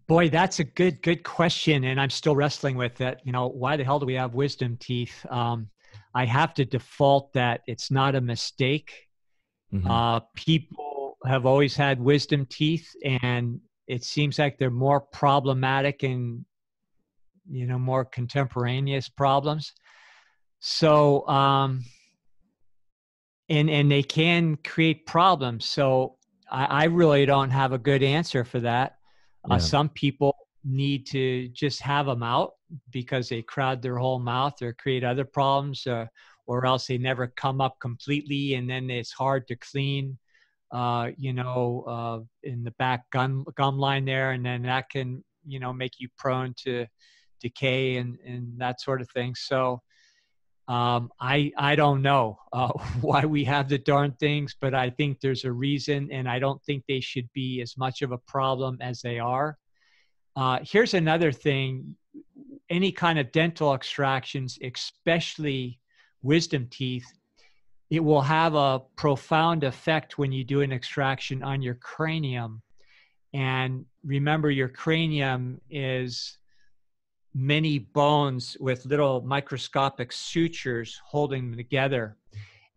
Boy, that's a good question, and I'm still wrestling with it. Why the hell do we have wisdom teeth? I have to default that it's not a mistake. Mm-hmm. People have always had wisdom teeth, and it seems like they're more problematic and more contemporaneous problems. So, and they can create problems. So I really don't have a good answer for that. Yeah. Some people need to just have them out because they crowd their whole mouth or create other problems, or else they never come up completely, and then it's hard to clean, in the back gum line there, and then that can, make you prone to decay and that sort of thing. So I don't know why we have the darn things, but I think there's a reason, and I don't think they should be as much of a problem as they are. Here's another thing. Any kind of dental extractions, especially wisdom teeth, it will have a profound effect when you do an extraction on your cranium. And remember, your cranium is many bones with little microscopic sutures holding them together.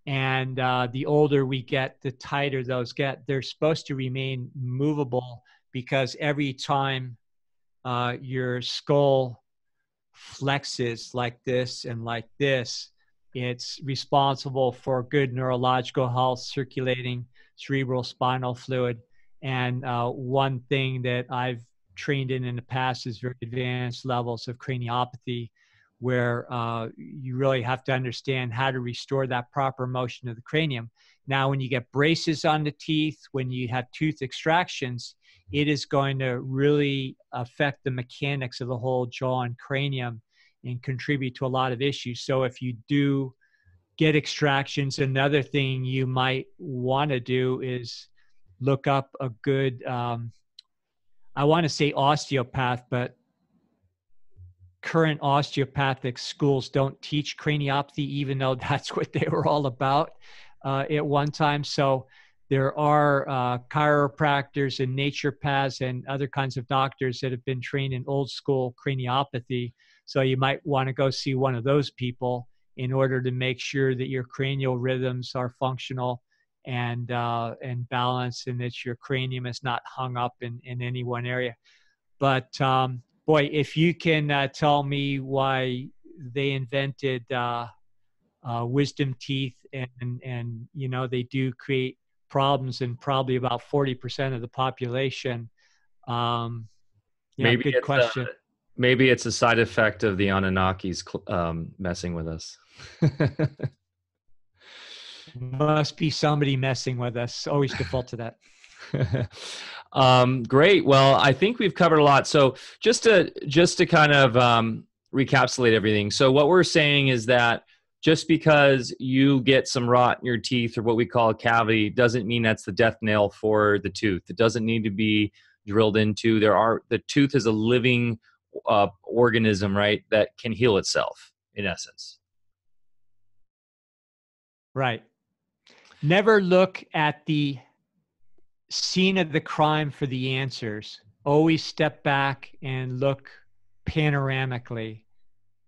And the older we get, the tighter those get. They're supposed to remain movable because every time your skull flexes like this and like this, it's responsible for good neurological health, circulating cerebral spinal fluid. And one thing that I've trained in the past is very advanced levels of craniopathy, where you really have to understand how to restore that proper motion of the cranium. Now, when you get braces on the teeth, when you have tooth extractions, it is going to really affect the mechanics of the whole jaw and cranium and contribute to a lot of issues. So if you do get extractions, another thing you might want to do is look up a good, I want to say osteopath, but current osteopathic schools don't teach craniopathy, even though that's what they were all about at one time. So there are chiropractors and naturopaths and other kinds of doctors that have been trained in old school craniopathy. So you might want to go see one of those people in order to make sure that your cranial rhythms are functional and balanced, and that your cranium is not hung up in any one area. But boy, if you can tell me why they invented wisdom teeth, and you know, they do create problems in probably about 40% of the population. Yeah, Maybe good it's question. maybe it's a side effect of the Anunnakis messing with us. Must be somebody messing with us. Always default to that. Great. Well, I think we've covered a lot. So just to kind of recapitulate everything. So what we're saying is that just because you get some rot in your teeth, or what we call a cavity, doesn't mean that's the death nail for the tooth. It doesn't need to be drilled into. The tooth is a living organism, right, that can heal itself, in essence. Right. Never look at the scene of the crime for the answers. Always step back and look panoramically,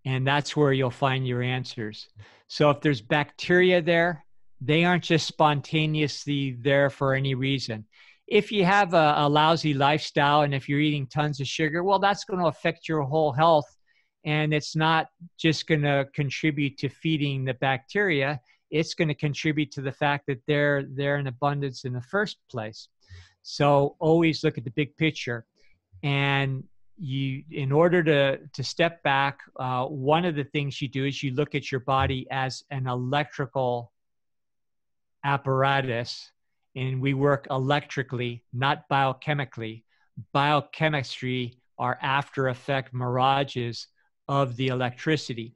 and that's where you'll find your answers. So if there's bacteria there, they aren't just spontaneously there for any reason. If you have a lousy lifestyle, and if you're eating tons of sugar, well, that's going to affect your whole health. And it's not just going to contribute to feeding the bacteria. It's going to contribute to the fact that they're in abundance in the first place. So always look at the big picture. And you, in order to step back, one of the things you do is you look at your body as an electrical apparatus, and we work electrically, not biochemically. Biochemistry are after effect mirages of the electricity.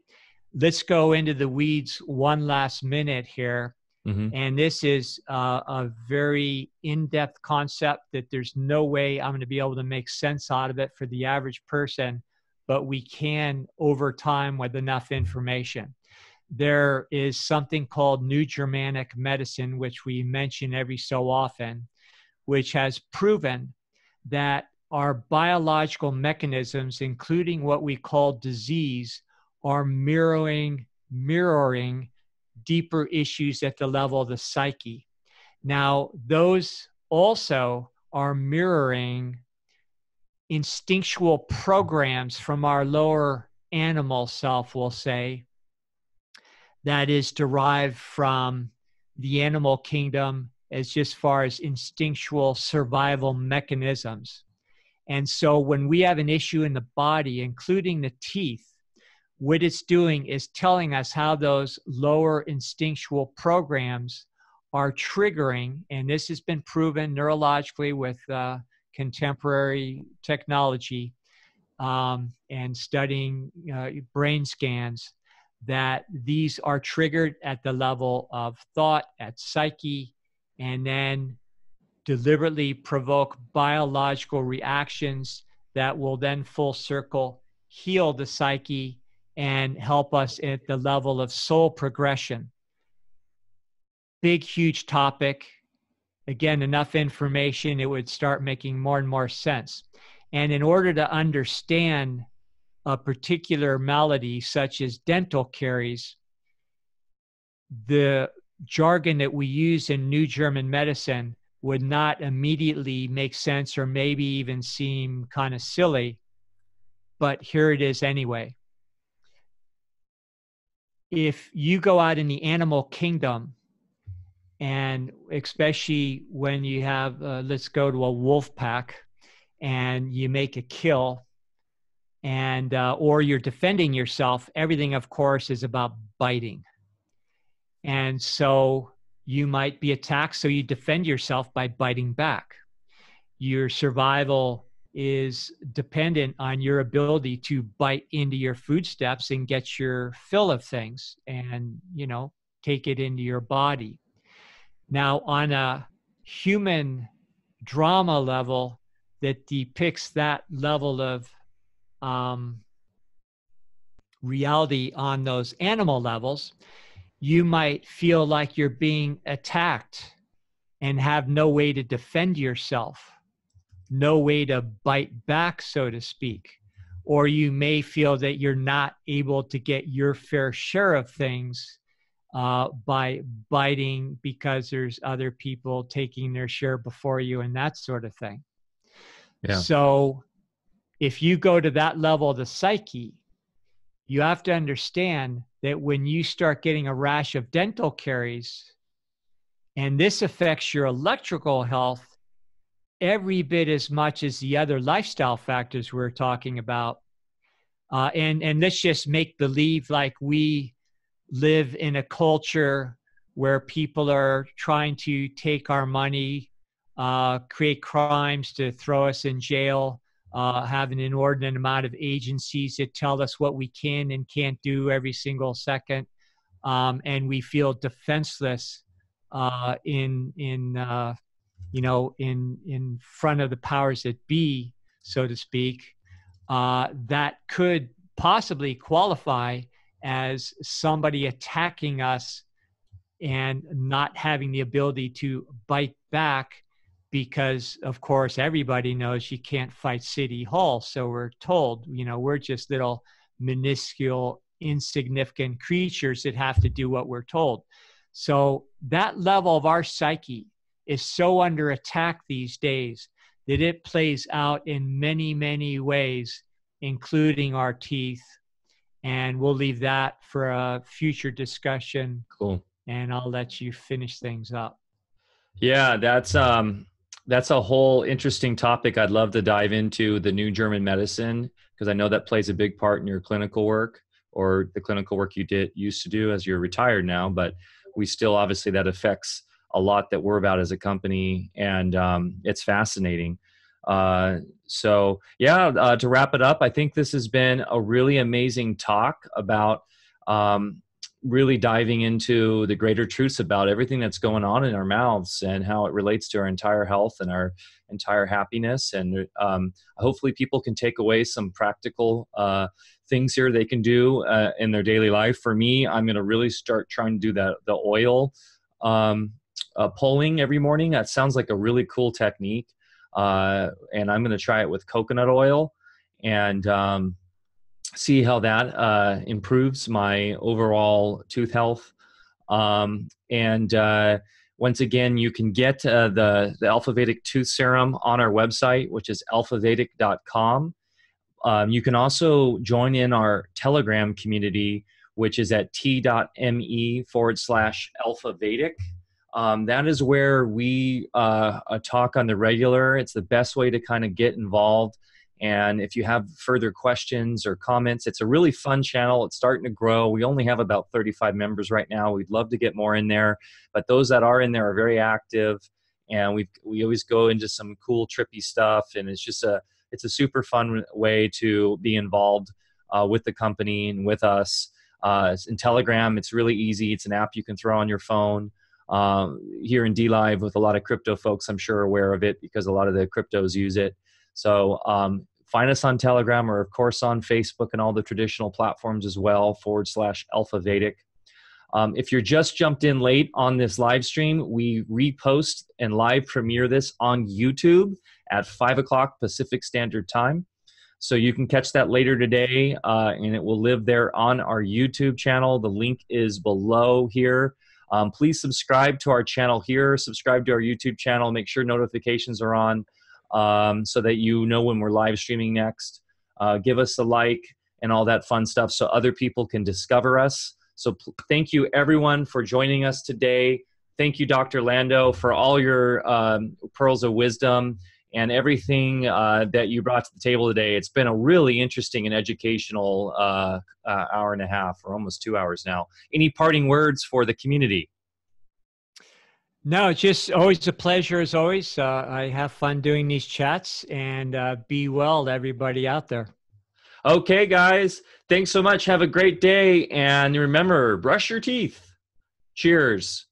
Let's go into the weeds one last minute here. Mm-hmm. And this is a very in-depth concept that there's no way I'm going to be able to make sense out of it for the average person, but we can over time with enough information. There is something called New Germanic medicine, which we mention every so often, which has proven that our biological mechanisms, including what we call disease, are mirroring deeper issues at the level of the psyche. Now, those also are mirroring instinctual programs from our lower animal self, we'll say, that is derived from the animal kingdom as just far as instinctual survival mechanisms. And so when we have an issue in the body, including the teeth, what it's doing is telling us how those lower instinctual programs are triggering, and this has been proven neurologically with contemporary technology and studying brain scans, that these are triggered at the level of thought, at psyche, and then deliberately provoke biological reactions that will then full circle heal the psyche and help us at the level of soul progression. Big, huge topic. Again, enough information, it would start making more and more sense. And in order to understand a particular malady, such as dental caries, the jargon that we use in New German medicine would not immediately make sense, or maybe even seem kind of silly, but here it is anyway. If you go out in the animal kingdom, and especially when you have, let's go to a wolf pack, and you make a kill, and or you're defending yourself, everything, of course, is about biting. And so you might be attacked, so you defend yourself by biting back. Your survival is dependent on your ability to bite into your foodstuffs and get your fill of things and, you know, take it into your body. Now, on a human drama level that depicts that level of reality on those animal levels, you might feel like you're being attacked and have no way to defend yourself, no way to bite back, so to speak. or you may feel that you're not able to get your fair share of things by biting because there's other people taking their share before you and that sort of thing. Yeah. So if you go to that level of the psyche, you have to understand that when you start getting a rash of dental caries, and this affects your electrical health every bit as much as the other lifestyle factors we're talking about. And let's just make believe like we live in a culture where people are trying to take our money, create crimes to throw us in jail, have an inordinate amount of agencies that tell us what we can and can't do every single second. And we feel defenseless in front of the powers that be, so to speak, that could possibly qualify as somebody attacking us and not having the ability to bite back because, of course, everybody knows you can't fight City Hall. So we're told, we're just little minuscule, insignificant creatures that have to do what we're told. So that level of our psyche is so under attack these days that it plays out in many, many ways, including our teeth. And we'll leave that for a future discussion. Cool. And I'll let you finish things up. Yeah, that's a whole interesting topic. I'd love to dive into the new German medicine because I know that plays a big part in your clinical work or the clinical work you used to do as you're retired now, but we still obviously that affects a lot that we're about as a company, and it's fascinating. So yeah, to wrap it up, I think this has been a really amazing talk about really diving into the greater truths about everything that's going on in our mouths and how it relates to our entire health and our entire happiness. And hopefully people can take away some practical things here they can do in their daily life. For me, I'm going to really start trying to do the oil pulling every morning. That sounds like a really cool technique. And I'm going to try it with coconut oil and see how that improves my overall tooth health. And once again, you can get the Alfa Vedic tooth serum on our website, which is alfavedic.com. You can also join in our Telegram community, which is at t.me/Alfa Vedic. That is where we talk on the regular. It's the best way to kind of get involved. And if you have further questions or comments, it's a really fun channel. It's starting to grow. We only have about 35 members right now. We'd love to get more in there. But those that are in there are very active. And we always go into some cool, trippy stuff. And it's a super fun way to be involved with the company and with us. In Telegram, it's really easy. It's an app you can throw on your phone. Here in DLive with a lot of crypto folks, I'm sure are aware of it because a lot of the cryptos use it. So find us on Telegram or of course on Facebook and all the traditional platforms as well, /Alfa Vedic. If you're just jumped in late on this live stream, we repost and live premiere this on YouTube at 5 o'clock Pacific Standard Time. So you can catch that later today and it will live there on our YouTube channel. The link is below here. Please subscribe to our channel here, subscribe to our YouTube channel, make sure notifications are on so that you know when we're live streaming next. Give us a like and all that fun stuff so other people can discover us. So thank you everyone for joining us today. Thank you, Dr. Lando, for all your pearls of wisdom and everything that you brought to the table today. It's been a really interesting and educational hour and a half, or almost 2 hours now. Any parting words for the community? No, it's just always a pleasure as always. I have fun doing these chats, and be well to everybody out there. Okay, guys. Thanks so much. Have a great day. And remember, brush your teeth. Cheers.